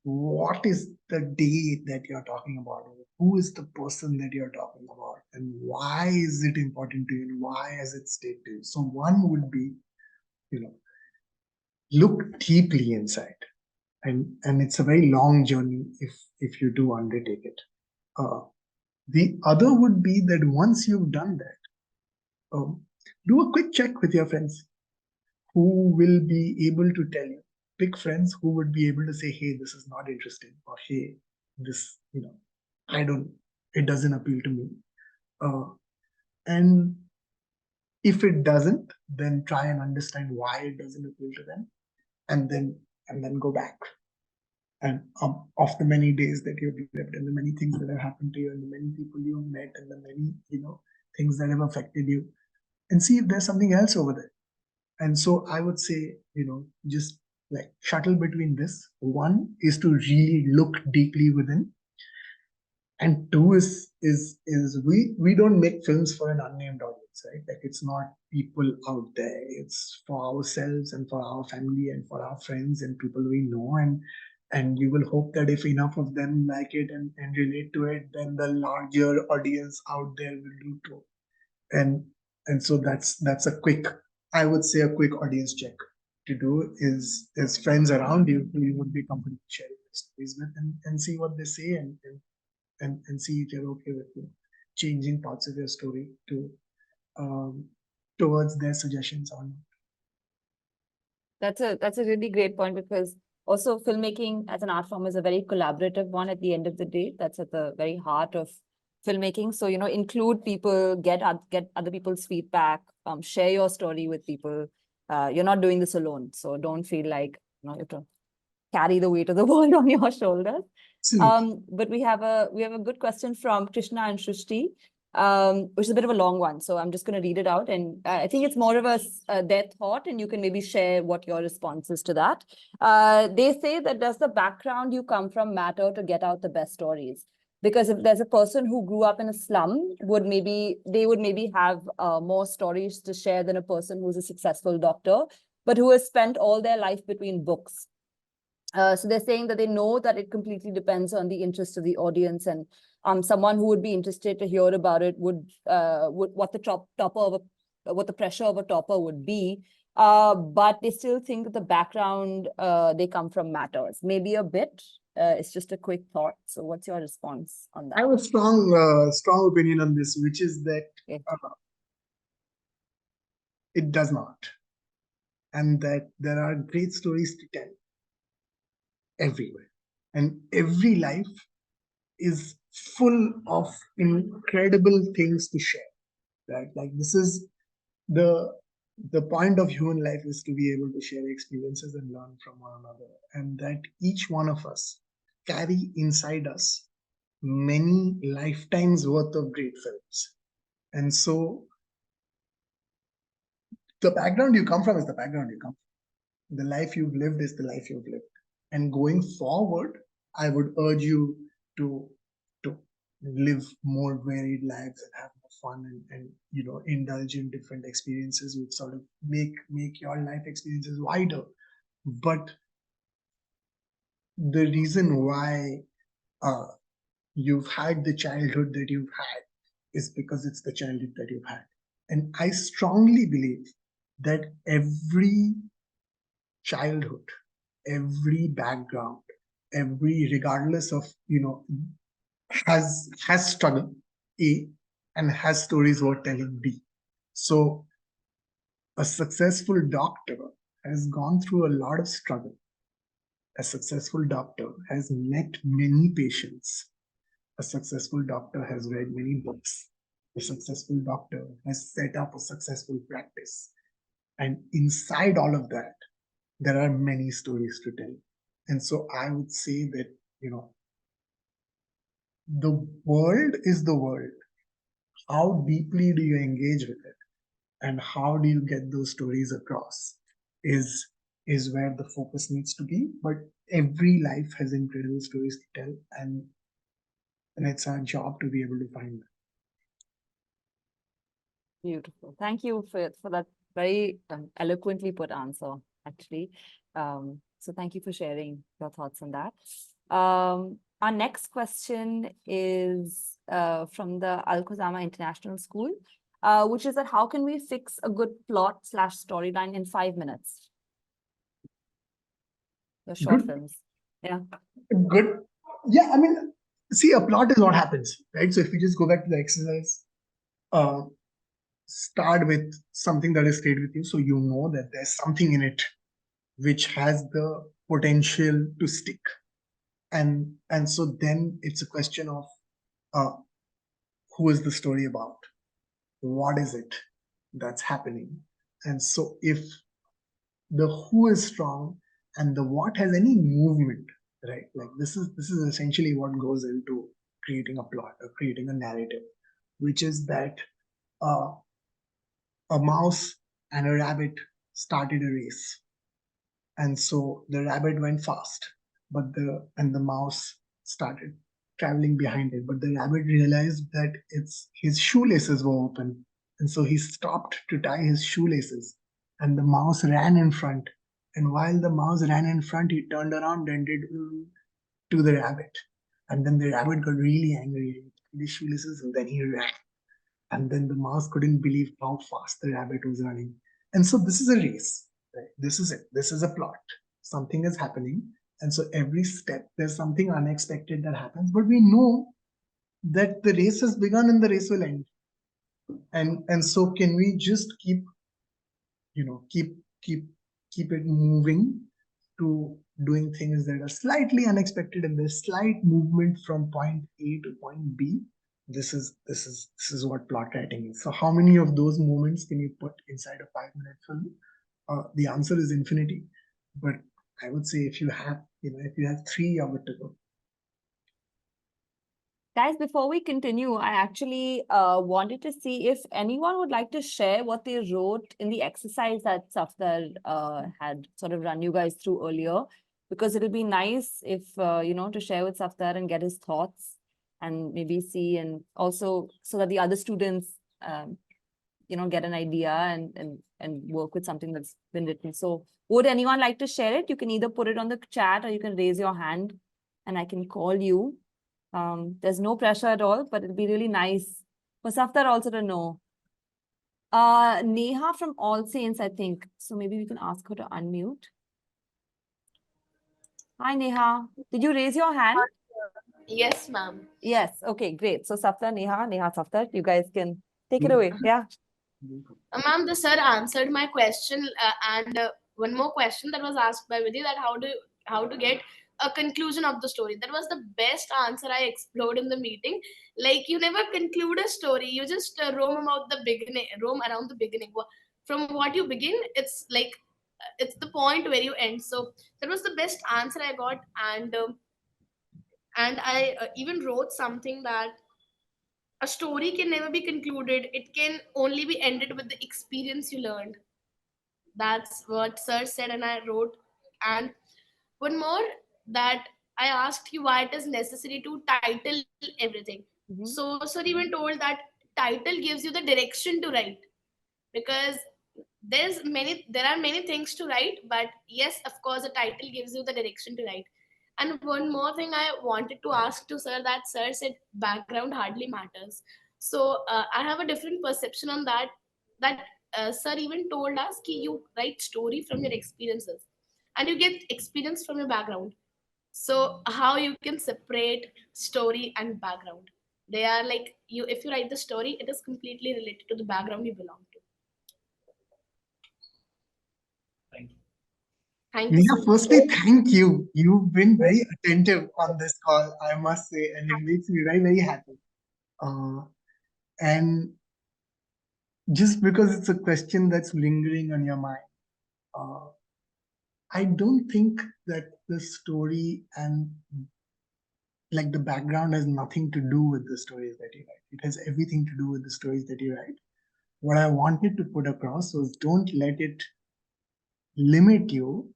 what is the day that you're talking about? Who is the person that you're talking about? And why is it important to you? And why has it stayed to you? So one would be, you know, look deeply inside. And it's a very long journey if you do undertake it. The other would be that once you've done that, do a quick check with your friends who will be able to tell you. Pick friends who would be able to say, hey, this is not interesting, or hey, this, you know, it doesn't appeal to me. And If it doesn't, then try and understand why it doesn't appeal to them, and then go back. And of the many days that you've lived, and the many things that have happened to you, and the many people you've met, and the many, things that have affected you, and see if there's something else over there. And so I would say, just like shuttle between this. One is to really look deeply within, and two is we don't make films for an unnamed audience, right? Like, it's not people out there. It's for ourselves and for our family and for our friends and people we know, and we will hope that if enough of them like it and relate to it, then the larger audience out there will do too. And so that's a quick, I would say, a quick audience check to do is friends around you who you would be comfortable sharing your stories with, and see what they say, and see if you're okay with changing parts of your story to towards their suggestions on. That's a really great point, because also filmmaking as an art form is a very collaborative one at the end of the day. That's at the very heart of filmmaking. So, include people, get other people's feedback, share your story with people. You're not doing this alone. So don't feel like, you have to carry the weight of the world on your shoulders. But we have a good question from Krishna and Shrishti, which is a bit of a long one. So I'm just going to read it out. And I think it's more of their thought, and you can maybe share what your response is to that. They say that, does the background you come from matter to get out the best stories? Because if there's a person who grew up in a slum, they would maybe have more stories to share than a person who's a successful doctor, but who has spent all their life between books. So they're saying that they know that it completely depends on the interest of the audience, and someone who would be interested to hear about it would what the pressure of a topper would be. But they still think that the background they come from matters. Maybe a bit. It's just a quick thought. So what's your response on that? I have a strong opinion on this, which is that it does not, and that there are great stories to tell everywhere, and every life is full of incredible things to share, right? Like, this is the point of human life, is to be able to share experiences and learn from one another, and that each one of us carry inside us many lifetimes worth of great films. And so the background you come from is the background you come from. The life you've lived is the life you've lived. And going forward, I would urge you to live more varied lives and have more fun, and indulge in different experiences, which sort of make your life experiences wider. But the reason why you've had the childhood that you've had is because it's the childhood that you've had. And I strongly believe that every childhood, every background, regardless of, has struggle, A, and has stories worth telling, B. So a successful doctor has gone through a lot of struggle. A successful doctor has met many patients. A successful doctor has read many books. A successful doctor has set up a successful practice. And inside all of that, there are many stories to tell. And so I would say that, the world is the world. How deeply do you engage with it? And how do you get those stories across is where the focus needs to be. But every life has incredible stories to tell, and it's our job to be able to find them. Beautiful. Thank you for that very eloquently put answer, actually. So thank you for sharing your thoughts on that. Our next question is from the Al-Khuzama International School, which is that, how can we fix a good plot/storyline in 5 minutes? The short films. Yeah. Good. Yeah, I mean, see, a plot is what happens, right? So if we just go back to the exercise, start with something that has stayed with you, so you know that there's something in it which has the potential to stick. And so then it's a question of who is the story about? What is it? that's happening. And so if the who is strong and the what has any movement, right? Like this is essentially what goes into creating a plot or creating a narrative, which is that uh, a mouse and a rabbit started a race. And so the rabbit went fast, but the mouse started traveling behind it. But the rabbit realized that his shoelaces were open. And so he stopped to tie his shoelaces. And the mouse ran in front. And while the mouse ran in front, he turned around and did to the rabbit. And then the rabbit got really angry and tied his shoelaces, and then he ran. And then the mouse couldn't believe how fast the rabbit was running. And so this is a race, right? This is it. This is a plot. Something is happening. And so every step, there's something unexpected that happens, but we know that the race has begun and the race will end. And so can we just keep it moving to doing things that are slightly unexpected, and there's slight movement from point A to point B. This is what plot writing is. So how many of those moments can you put inside a 5-minute film? The answer is infinity. But I would say if you have 3, you're good to go. Guys, before we continue, I actually wanted to see if anyone would like to share what they wrote in the exercise that Safdar had sort of run you guys through earlier, because it'll be nice if, to share with Safdar and get his thoughts and maybe see, and also so that the other students, get an idea and work with something that's been written. So would anyone like to share it? You can either put it on the chat or you can raise your hand and I can call you. There's no pressure at all, but it'll be really nice for Safdar also to know. Neha from All Saints, I think. So maybe we can ask her to unmute. Hi, Neha. Did you raise your hand? Yes, ma'am. Yes. Okay, great. So Safdar, Neha, Safdar, you guys can take it away. Yeah. Ma'am, the sir answered my question, and one more question that was asked by Vidhi, that how to get a conclusion of the story. That was the best answer I explored in the meeting. Like, you never conclude a story, you just roam around the beginning. From what you begin, it's like it's the point where you end. So that was the best answer I got, and I even wrote something that a story can never be concluded. It can only be ended with the experience you learned. That's what sir said, and I wrote. And one more, that I asked you why it is necessary to title everything. Mhm. So sir even told that title gives you the direction to write, because there are many things to write, but yes, of course, a title gives you the direction to write. And one more thing I wanted to ask to sir, that sir said background hardly matters. So I have a different perception on that. That sir even told us कि you write story from your experiences, and you get experience from your background. So how you can separate story and background? They are like, you. If you write the story, it is completely related to the background you belong to. Thank you. Thank you Neha, so much. firstly, thank you. You've been very attentive on this call, I must say, and it makes me very, very happy. And just because it's a question that's lingering on your mind, I don't think that the story and like the background has nothing to do with the stories that you write. It has everything to do with the stories that you write. What I wanted to put across was, don't let it limit you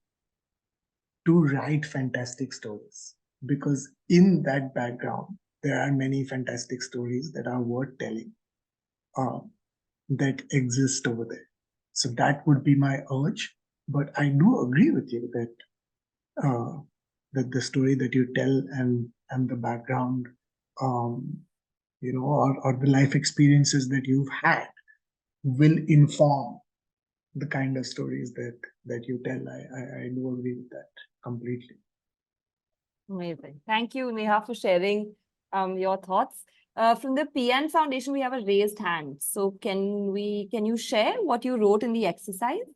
to write fantastic stories, because in that background there are many fantastic stories that are worth telling, that exist over there. So that would be my urge. But I do agree with you that that the story that you tell and the background, or the life experiences that you've had will inform the kind of stories that you tell. I do agree with that completely. Amazing. Thank you, Neha, for sharing your thoughts. From the PN Foundation, we have a raised hand. So can you share what you wrote in the exercise?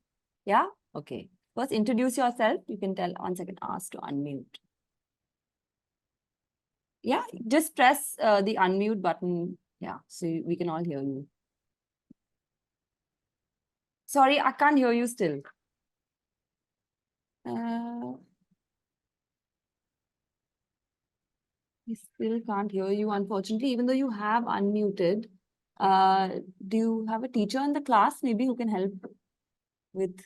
Yeah? Okay. First, introduce yourself. You can tell, 1 second, ask to unmute. Yeah, just press the unmute button. Yeah, so we can all hear you. Sorry, I can't hear you still. We still can't hear you, unfortunately, even though you have unmuted. Do you have a teacher in the class, maybe, who can help with?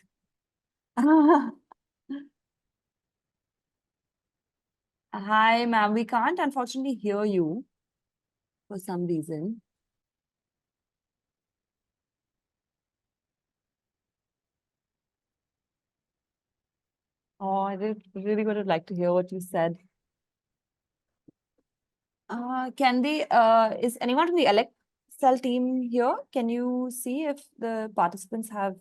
Hi, ma'am. We can't unfortunately hear you for some reason. Oh, really would have liked to hear what you said. Is anyone from the Elexcel team here? Can you see if the participants have?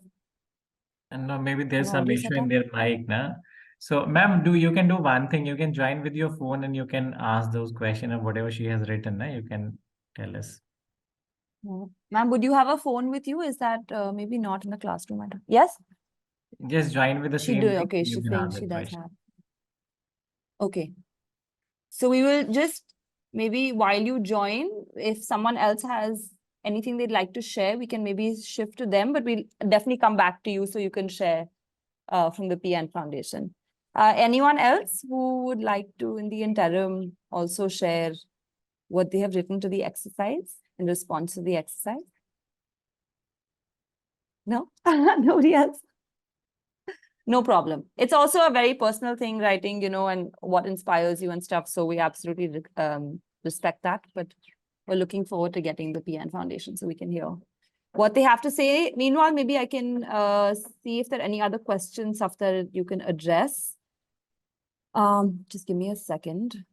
And maybe there's An some audio issue in setup? their mic, na? So, ma'am, you can do one thing. You can join with your phone and you can ask those questions and whatever she has written, na, you can tell us. Ma'am, would you have a phone with you? Is that maybe not in the classroom? Yes? Just join with the She same do. link, Okay, you she can ask thinks the she does question. have. Okay. So we will just, maybe while you join, if someone else has anything they'd like to share, we can maybe shift to them, but we'll definitely come back to you so you can share from the PN Foundation. Anyone else who would like to, in the interim, also share what they have written to the exercise in response to the exercise? No? Nobody else? No problem. It's also a very personal thing, writing, and what inspires you and stuff. So we absolutely respect that. But we're looking forward to getting the PN Foundation so we can hear what they have to say. Meanwhile, maybe I can see if there are any other questions after you can address. Just give me a second.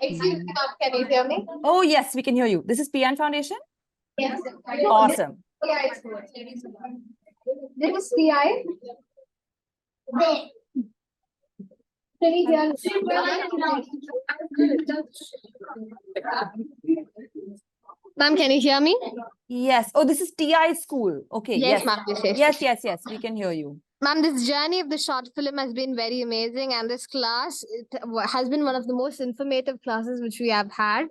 Excuse me, ma'am, can you hear me? Oh, yes, we can hear you. This is PN Foundation? Yes. Awesome. This is PI. Can you hear Ma'am, can you hear me? Yes. Oh, this is TI school. Okay. Yes, Yes. ma'am. Yes. We can hear you. Ma'am, this journey of the short film has been very amazing, and this class has been one of the most informative classes which we have had.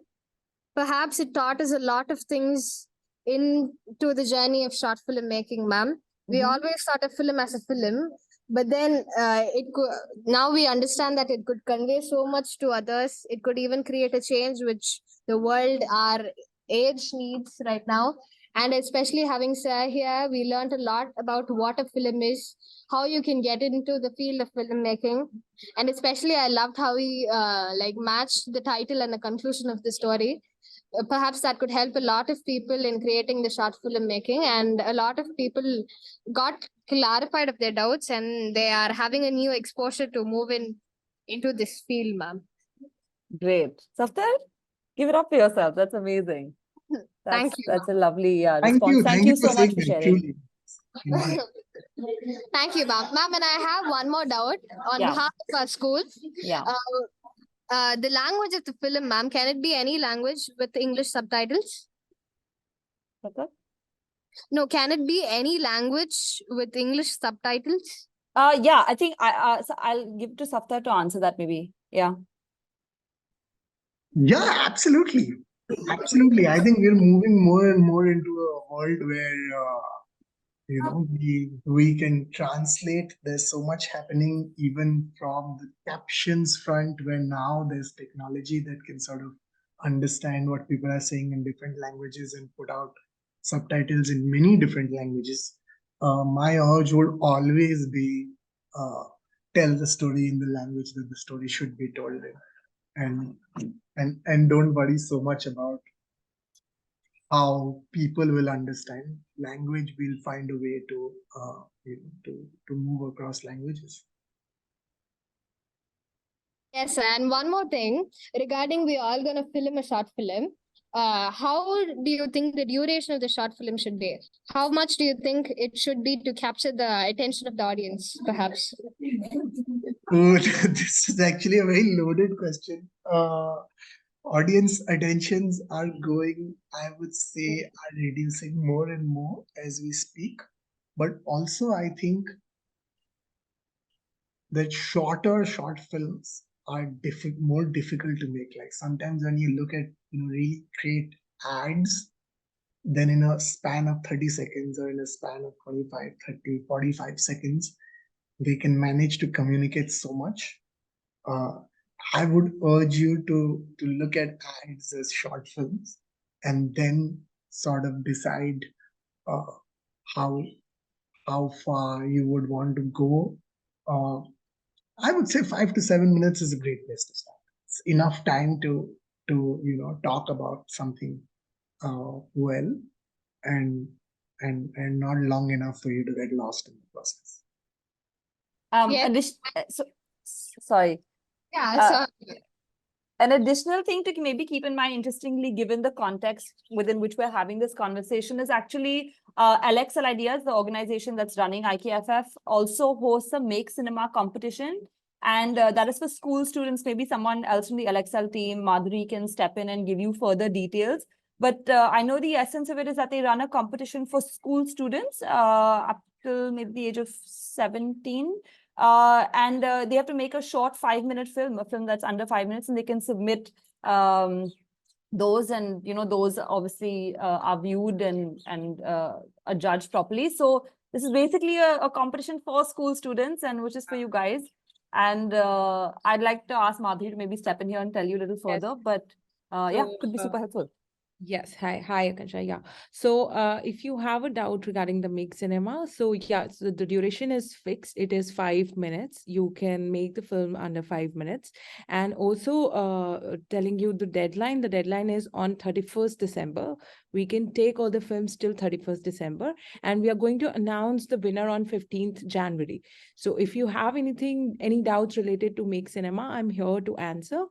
Perhaps it taught us a lot of things into the journey of short film making, ma'am. We Mhm. always thought of film as a film, but then now we understand that it could convey so much to others. It could even create a change which the world, our age needs right now. And especially having Sarah here, we learned a lot about what a film is, how you can get into the field of filmmaking. And especially I loved how we matched the title and the conclusion of the story. Perhaps that could help a lot of people in creating the short film making, and a lot of people got clarified of their doubts and they are having a new exposure to move into this field, ma'am. Great. Safdar, give it up for yourself. That's amazing. Thank you, That's a lovely Thank response. you. Thank you so saying much for that, sharing. truly. Indeed. Thank you, ma'am. Ma'am, and I have one more doubt on Yeah. behalf of our school. Yeah. The language of the film, ma'am, can it be any language with English subtitles? Safdar? No, can it be any language with English subtitles? Yeah, I think so I'll give it to Safdar to answer that maybe. Yeah. Yeah, absolutely. Absolutely. I think we're moving more and more into a world where, we can translate. There's so much happening even from the captions front, where now there's technology that can sort of understand what people are saying in different languages and put out subtitles in many different languages. My urge would always be tell the story in the language that the story should be told in, and don't worry so much about how people will understand language. We'll find a way to to move across languages. Yes, and one more thing regarding we all gonna film a short film. How do you think the duration of the short film should be? How much do you think it should be to capture the attention of the audience, perhaps? Oh, this is actually a very loaded question. Audience attentions are going, I would say, are reducing more and more as we speak. But also, I think that short films are more difficult to make. Like sometimes when you look at, really create ads, then in a span of 30 seconds or in a span of 25, 30, 45 seconds, they can manage to communicate so much. I would urge you to look at ads as short films and then sort of decide uh, how far you would want to go. I would say 5 to 7 minutes is a great place to start. It's enough time to talk about something well, and not long enough for you to get lost in the process. Yes. Sorry. Yeah, Uh, so An additional thing to maybe keep in mind, interestingly, given the context within which we're having this conversation, is actually LXL Ideas, the organization that's running IKFF, also hosts a Make Cinema competition. And that is for school students. Maybe someone else from the LXL team, Madhuri, can step in and give you further details. But I know the essence of it is that they run a competition for school students up till maybe the age of 17. And they have to make a short 5-minute film, a film that's under 5 minutes, and they can submit those, and those obviously are viewed and are judged properly. So this is basically a competition for school students, and which is for you guys. And I'd like to ask Madhuri to maybe step in here and tell you a little further, but yeah, could be super helpful. Yes. Hi, Akansha. Yeah. So, if you have a doubt regarding the Make Cinema, so yeah, so the duration is fixed. It is 5 minutes. You can make the film under 5 minutes. And also, telling you the deadline. The deadline is on 31st December. We can take all the films till 31st December, and we are going to announce the winner on 15th January. So, if you have any doubts related to Make Cinema, I'm here to answer.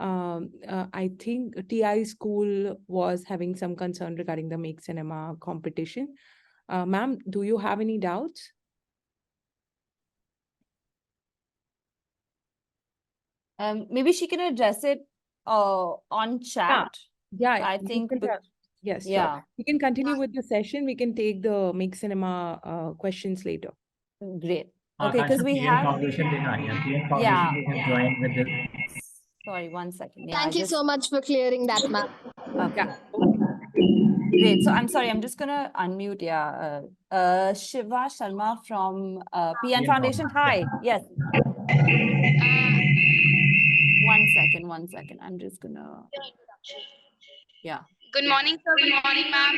I think TI school was having some concern regarding the Make Cinema competition. Ma'am, do you have any doubts? Maybe she can address it on chat. Yeah, I you think, can yes, sure. yeah, We can continue with the session. We can take the Make Cinema questions later. great. Okay, because Akansha, we PM have, Foundation, PM Foundation, yeah. they have joined with this. Sorry, 1 second. Yeah, thank you so much for clearing that, ma'am. Okay. Great. So I'm sorry, I'm just gonna unmute. Yeah. Shiva Sharma from PN Foundation. Hi. Yes. 1 second. I'm just gonna. Yeah. Good morning, sir. Good morning, ma'am.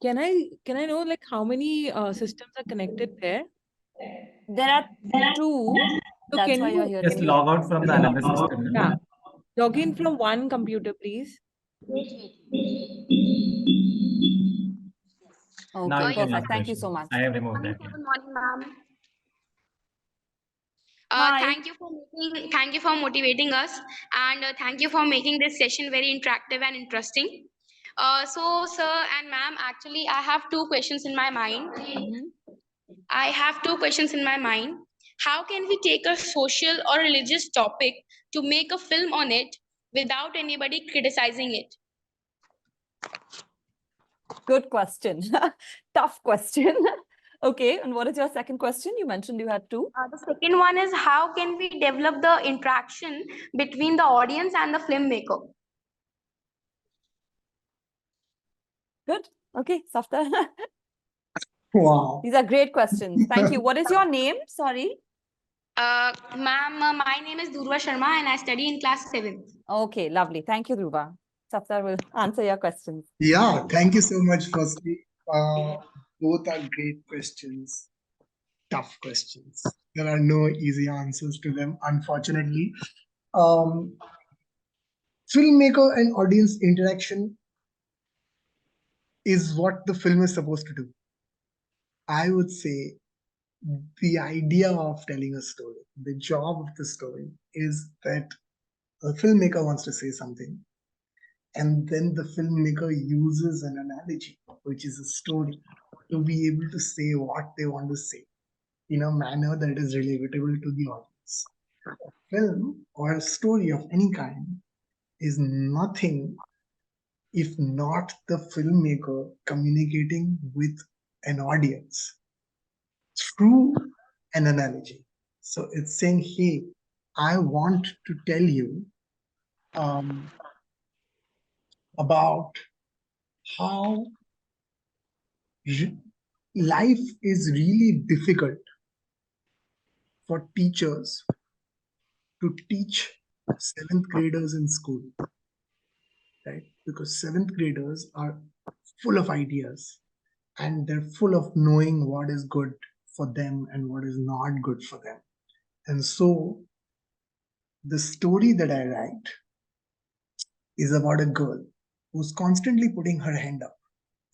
Can I know like how many systems are connected there? There are 2. So That's can why you're you hearing Just me. log out from the another system. no? Yeah, log in from one computer, please. Okay, Now you can perfect. ask Thank you so questions. much. I have removed that. Good morning, ma'am. Hi. Thank you for motivating us, and thank you for making this session very interactive and interesting. So, sir and ma'am, actually, I have 2 questions in my mind. How can we take a social or religious topic to make a film on it without anybody criticizing it? Good question. Tough question. Okay, and what is your second question? You mentioned you had 2. The second one is, how can we develop the interaction between the audience and the filmmaker? Good. Okay, Safta. Wow. These are great questions. Thank you. What is your name? Sorry. Ma'am, my name is Durva Sharma and I study in class 7th. Okay, lovely. Thank you, Dhruva. Safta will answer your questions. Yeah, thank you so much. Firstly, both are great questions, tough questions. There are no easy answers to them, unfortunately. Filmmaker and audience interaction is what the film is supposed to do. I would say the idea of telling a story, the job of the story is that a filmmaker wants to say something, and then the filmmaker uses an analogy, which is a story, to be able to say what they want to say in a manner that is relatable to the audience. A film or a story of any kind is nothing if not the filmmaker communicating with an audience through an analogy. So it's saying, hey, I want to tell you about how life is really difficult for teachers to teach 7th graders in school, right? Because 7th graders are full of ideas and they're full of knowing what is good for them and what is not good for them. And so the story that I write is about a girl who's constantly putting her hand up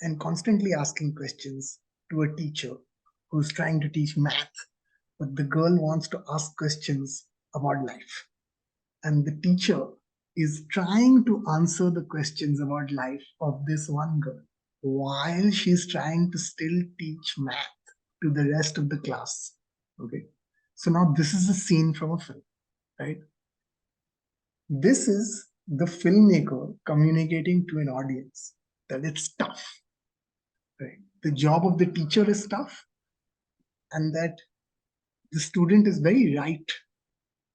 and constantly asking questions to a teacher who's trying to teach math, but the girl wants to ask questions about life. And the teacher is trying to answer the questions about life of this one girl while she's trying to still teach math to the rest of the class. Okay. So now this is a scene from a film, right? This is the filmmaker communicating to an audience that it's tough, right? The job of the teacher is tough, and that the student is very right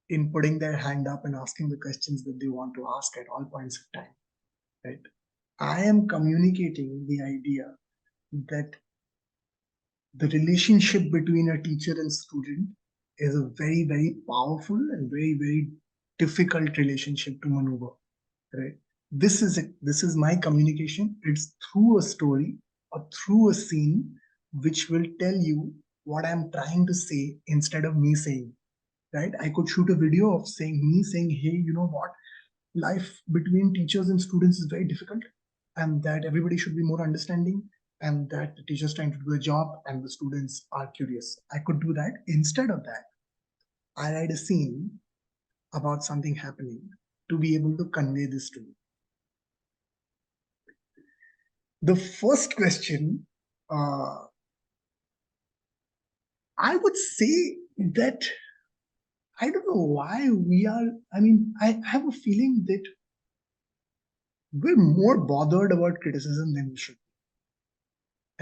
in putting their hand up and asking the questions that they want to ask at all points of time, right? I am communicating the idea that the relationship between a teacher and student is a very, very powerful and very, very difficult relationship to maneuver, right? This is my communication. It's through a story or through a scene which will tell you what I'm trying to say instead of me saying, right? I could shoot a video of me saying, hey, you know what? Life between teachers and students is very difficult, and that everybody should be more understanding, and that the teacher's trying to do a job and the students are curious. I could do that. Instead of that, I write a scene about something happening to be able to convey this to you. The first question, I would say that I don't know why I have a feeling that we're more bothered about criticism than we should be.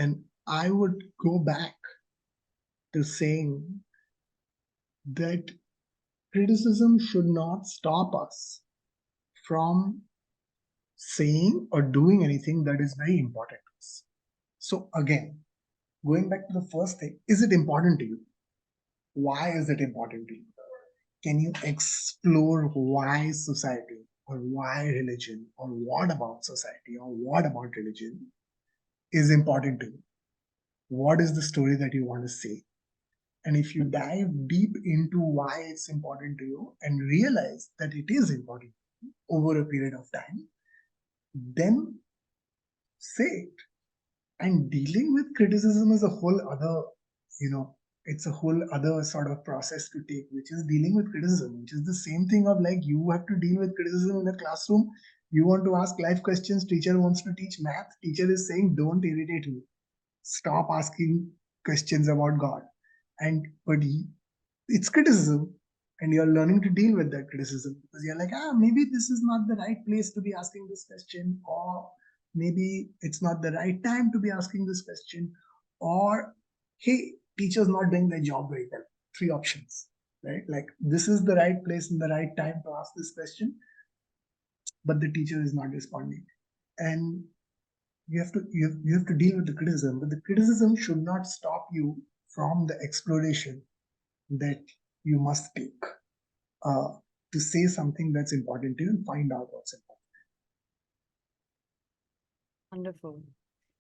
And I would go back to saying that criticism should not stop us from saying or doing anything that is very important to us. So again, going back to the first thing, is it important to you? Why is it important to you? Can you explore why society or why religion or what about society or what about religion is important to you? What is the story that you want to say? And if you dive deep into why it's important to you and realize that it is important over a period of time, then say it. And dealing with criticism is a whole other, it's a whole other sort of process to take, which is dealing with criticism, which is the same thing of like you have to deal with criticism in a classroom. You want to ask life questions, teacher wants to teach math, teacher is saying, don't irritate me. Stop asking questions about God. But it's criticism, and you're learning to deal with that criticism because you're like, maybe this is not the right place to be asking this question, or maybe it's not the right time to be asking this question, or hey, teacher's not doing their job very well. 3 options, right? Like this is the right place and the right time to ask this question, but the teacher is not responding. And you have to deal with the criticism, but the criticism should not stop you from the exploration that you must take to say something that's important to you and find out what's important. Wonderful.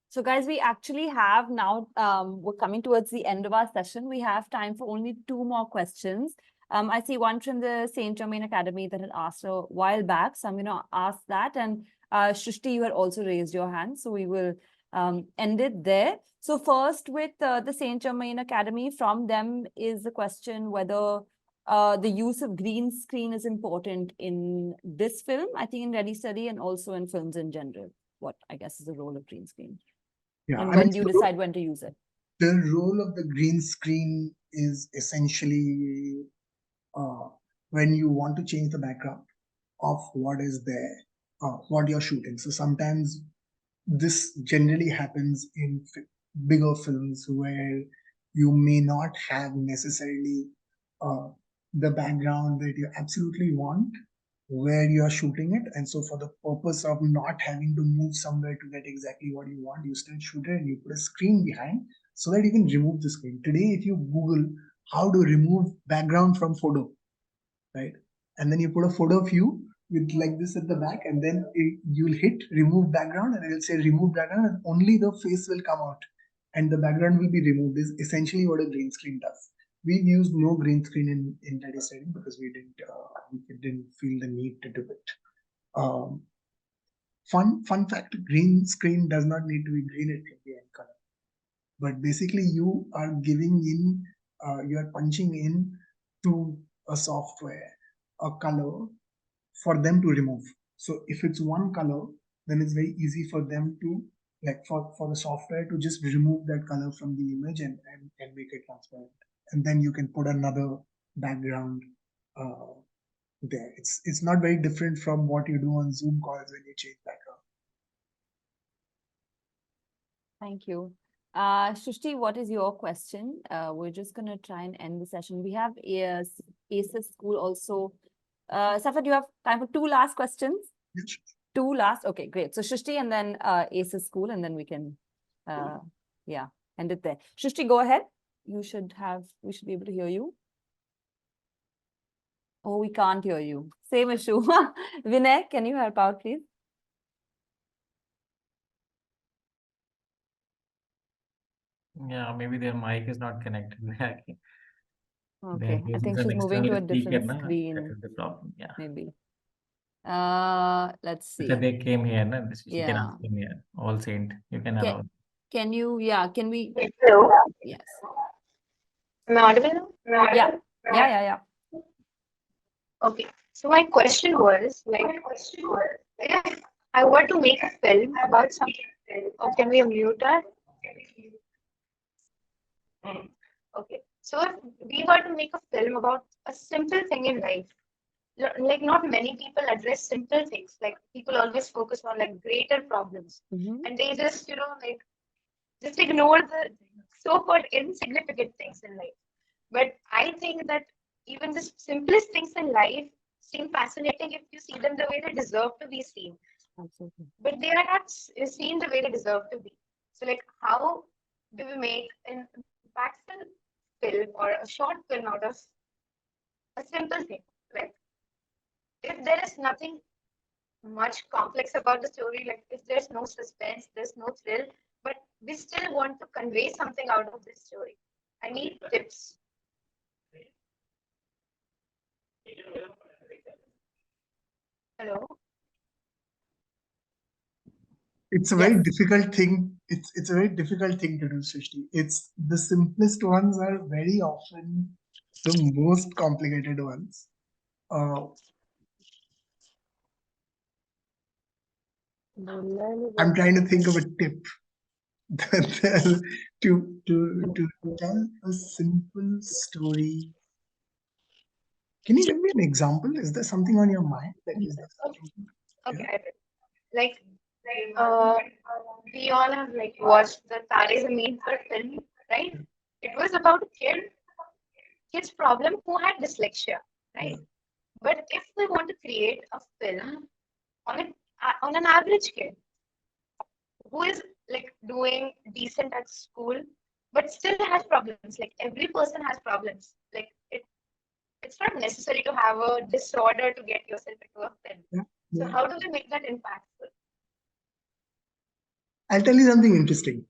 So guys, we actually have now, we're coming towards the end of our session. We have time for only 2 more questions. I see one from the St. Germain Academy that had asked a while back. So I'm going to ask that. And Shrishti, you had also raised your hand. So we will end it there. So first with the St. Germain Academy, from them is the question whether the use of green screen is important in this film, I think in Ready Steady, and also in films in general. What I guess is the role of green screen? Yeah, and when do you decide when to use it? The role of the green screen is essentially when you want to change the background of what is there, what you're shooting. So sometimes this generally happens in bigger films where you may not have necessarily the background that you absolutely want, where you are shooting it. And so for the purpose of not having to move somewhere to get exactly what you want, you still shoot it and you put a screen behind so that you can remove the screen. Today, if you Google how to remove background from photo, right? And then you put a photo of you with like this at the back, and then you'll hit remove background and it'll say remove background, and only the face will come out and the background will be removed. This is essentially what a green screen does. We've used no green screen in Teddy Studying because we didn't feel the need to do it. Fun fact, green screen does not need to be green, it can be any color. But basically you are giving in, you are punching in to a software a color for them to remove. So if it's one color, then it's very easy for them to, like for the software to just remove that color from the image and make it transparent. And then you can put another background there. It's not very different from what you do on Zoom calls when you change background. Thank you. Shrishti, what is your question? We're just going to try and end the session. We have ACES School also. Safa, do you have time for 2 last questions? Yes. 2 last? Okay, great. So Shrishti and then ACES School, and then we can, end it there. Shrishti, go ahead. We should be able to hear you. Oh, we can't hear you. Same issue. Vinay, can you help out, please? Yeah, maybe their mic is not connected. Okay, I think she's moving to a different That screen. is the problem. Yeah. Maybe. Let's see. Because they came here, no? She can Yeah. ask him here. All Saint. You can allow. Can you, can we? Hello. Yes. Am I audible now? Yeah. Okay. So my question was, if I were to make a film about something, or can we unmute that? Okay. So if we were to make a film about a simple thing in life, like not many people address simple things. Like people always focus on like greater problems, and they just just ignore the so-called insignificant things in life. But I think that even the simplest things in life seem fascinating if you see them the way they deserve to be seen. Absolutely. But they are not seen the way they deserve to be. So like, how do we make an impactful film or a short film out of a simple thing? Like, if there is nothing much complex about the story, like if there's no suspense, there's no thrill, but we still want to convey something out of this story. I need tips. Hello? It's a very difficult thing. It's a very difficult thing to do, Srishti. It's the simplest ones are very often the most complicated ones. I'm trying to think of a tip to tell a simple story. Can you give me an example? Is there something on your mind that is Okay. Like, we all have like watched the Tare Zameen Par film, right? It was about a kid's problem who had dyslexia, right? But if we want to create a film on an average kid who is like doing decent at school, but still has problems, like every person has problems. Like it's not necessary to have a disorder to get yourself into a film. So how do we make that impactful? I'll tell you something interesting.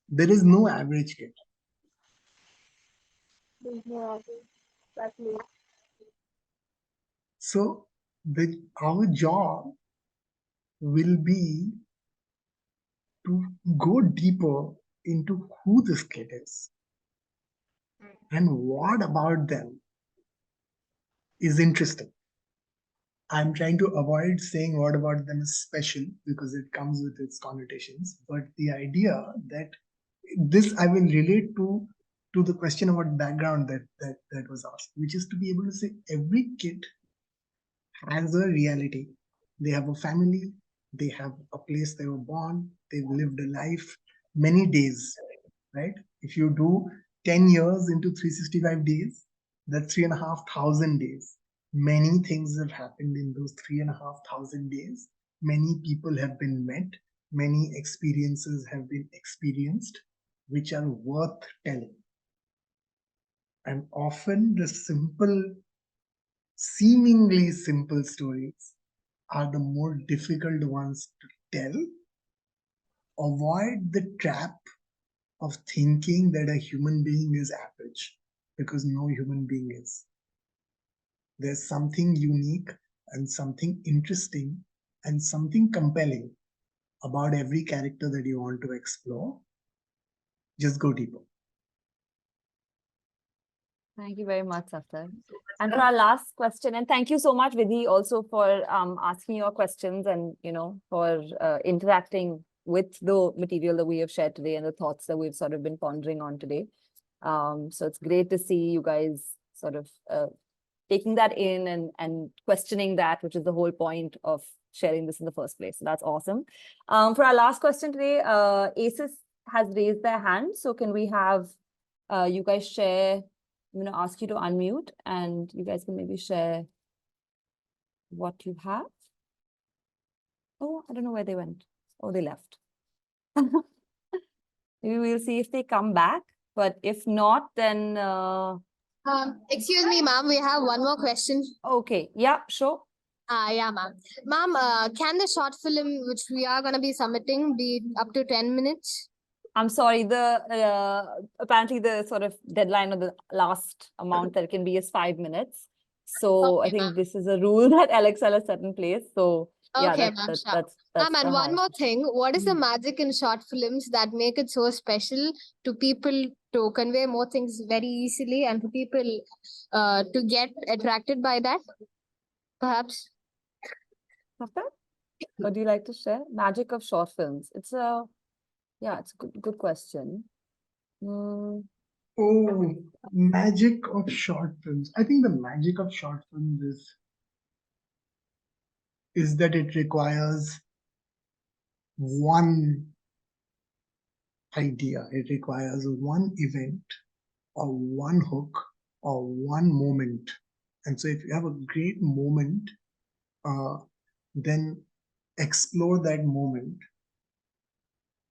There is no average kid. So our job will be to go deeper into who this kid is and what about them is interesting. I'm trying to avoid saying what about them is special because it comes with its connotations. But the idea that this I will relate to the question about background that was asked, which is to be able to say every kid has a reality. They have a family, they have a place they were born, they've lived a life, many days, right? If you do 10 years into 365 days, that's 3,500 days. Many things have happened in those 3,500 days. Many people have been met. Many experiences have been experienced, which are worth telling. And often the simple, seemingly simple stories are the more difficult ones to tell. Avoid the trap of thinking that a human being is average, because no human being is. There's something unique and something interesting and something compelling about every character that you want to explore. Just go deeper. Thank you very much, Safdar. And for our last question, and thank you so much, Vidhi, also for asking your questions and, for interacting with the material that we have shared today and the thoughts that we've sort of been pondering on today. So it's great to see you guys sort of taking that in and questioning that, which is the whole point of sharing this in the first place. So that's awesome. For our last question today, ACES has raised their hand. So can we have you guys share? I'm going to ask you to unmute and you guys can maybe share what you have. Oh, I don't know where they went. Oh, they left. Maybe we'll see if they come back, but if not, then... Excuse me, ma'am, we have one more question. Okay, yeah, sure. Yeah, ma'am. Ma'am, can the short film which we are going to be submitting be up to 10 minutes? I'm sorry, apparently the sort of deadline or the last amount that it can be is 5 minutes. So I think this is a rule that LXL has set in place. So yeah, Okay, ma'am, sure. Ma'am, and one more thing, what is the magic in short films that make it so special to people to convey more things very easily and to people to get attracted by that? Perhaps. What do you like to share? Magic of short films. It's a good question. Oh, magic of short films. I think the magic of short films is that it requires one idea. It requires one event or one hook or one moment. And so if you have a great moment, then explore that moment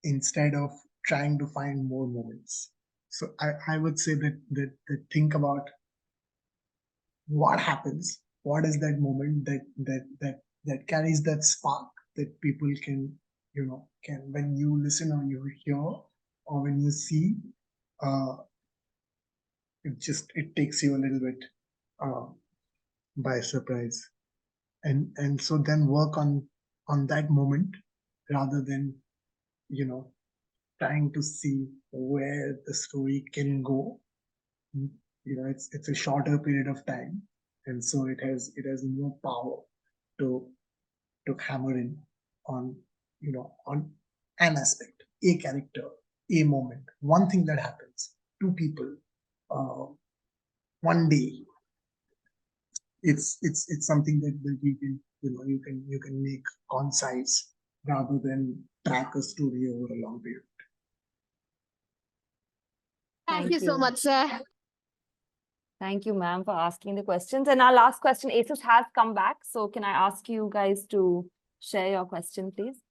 instead of trying to find more moments. So I would say that think about what happens, what is that moment that carries that spark that people can when you listen or you hear or when you see, it takes you a little bit by surprise, and so then work on that moment rather than trying to see where the story can go. It's a shorter period of time, and so it has more power to hammer in on on an aspect, a character, a moment, one thing that happens, two people, one day. It's something that you can you can make concise rather than track a story over a long period. Thank you so much, sir. Thank you, ma'am, for asking the questions. And our last question, ACES has come back. So can I ask you guys to share your question, please?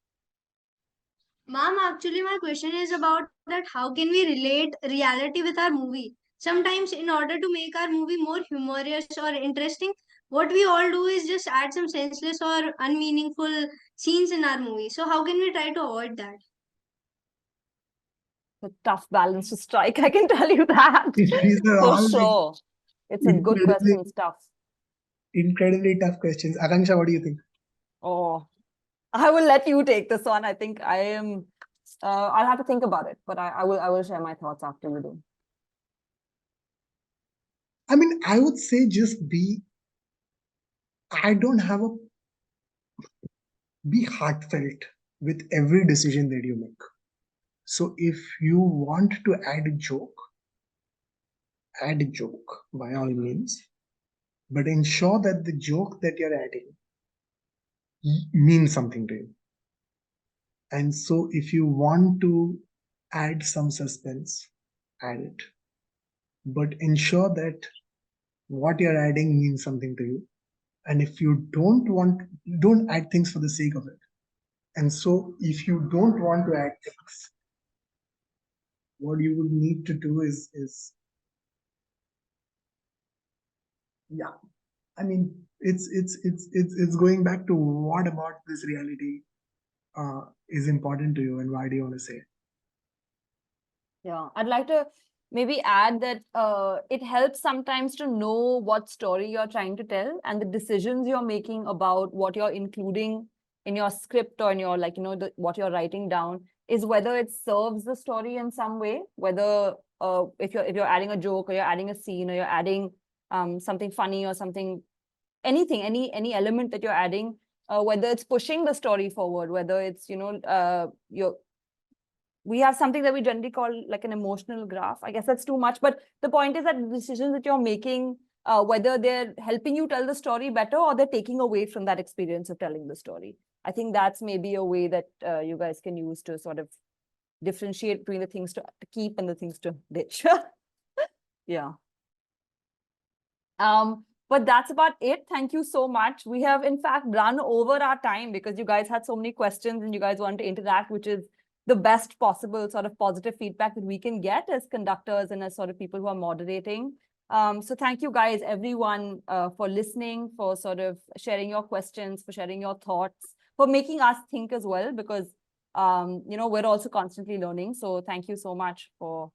Ma'am, actually, my question is about that how can we relate reality with our movie? Sometimes in order to make our movie more humorous or interesting, what we all do is just add some senseless or unmeaningful scenes in our movie. So how can we try to avoid that? A tough balance to strike, I can tell you that. These are For all sure. It's a good question, stuff. Incredibly tough questions. Akanksha, what do you think? Oh, I will let you take this one. I think I am, I'll have to think about it, but I will share my thoughts after you do. I mean, I would say just be heartfelt with every decision that you make. So if you want to add a joke by all means, but ensure that the joke that you're adding means something to you. And so if you want to add some suspense, add it. But ensure that what you're adding means something to you And if you don't add things for the sake of it. And so if you don't want to add things, what you would need to do is yeah, I mean, it's going back to what about this reality is important to you and why do you want to say it? Yeah, I'd like to maybe add that it helps sometimes to know what story you're trying to tell and the decisions you're making about what you're including in your script or in your, like, what you're writing down is whether it serves the story in some way, whether if you're adding a joke or you're adding a scene or you're adding something funny or something, anything, any element that you're adding, whether it's pushing the story forward, whether it's, we have something that we generally call like an emotional graph. I guess that's too much, but the point is that the decisions that you're making, whether they're helping you tell the story better or they're taking away from that experience of telling the story. I think that's maybe a way that you guys can use to sort of differentiate between the things to keep and the things to ditch. Yeah. But that's about it. Thank you so much. We have in fact run over our time because you guys had so many questions and you guys want to interact, which is the best possible sort of positive feedback that we can get as conductors and as sort of people who are moderating. So thank you guys, everyone, for listening, for sort of sharing your questions, for sharing your thoughts, for making us think as well, because, we're also constantly learning. So thank you so much for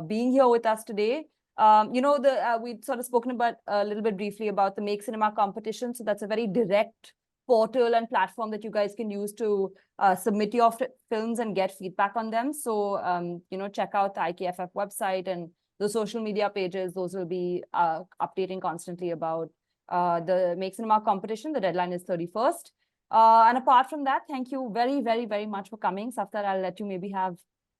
being here with us today. We've sort of spoken about a little bit briefly about the Make Cinema competition. So that's a very direct portal and platform that you guys can use to submit your films and get feedback on them. So, check out the IKFF website and the social media pages. Those will be updating constantly about the Make Cinema competition. The deadline is 31st. And apart from that, thank you very, very, very much for coming. Safdar, I'll let you maybe have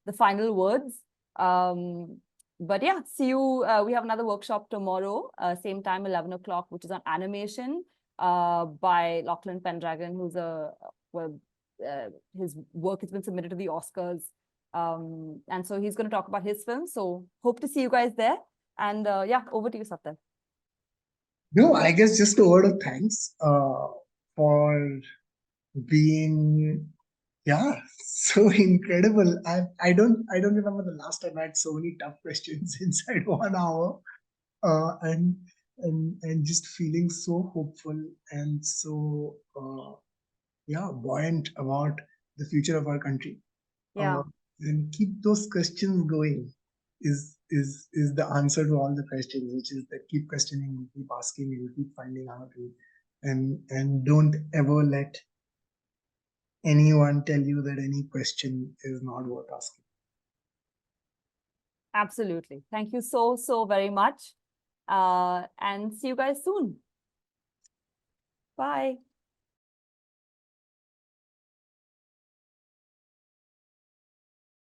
the final words. But yeah, see you. We have another workshop tomorrow, same time, 11 o'clock, which is on animation by Lachlan Pendragon, who's his work has been submitted to the Oscars. And so he's going to talk about his film. So hope to see you guys there. And yeah, over to you, Safdar. No, I guess just a word of thanks for being so incredible. I don't remember the last time I had so many tough questions inside 1 hour. And just feeling so hopeful and so buoyant about the future of our country. Yeah. And keep those questions going is the answer to all the questions, which is that keep questioning, keep asking, and keep finding out, and don't ever let anyone tell you that any question is not worth asking. Absolutely. Thank you so very much. And see you guys soon. Bye.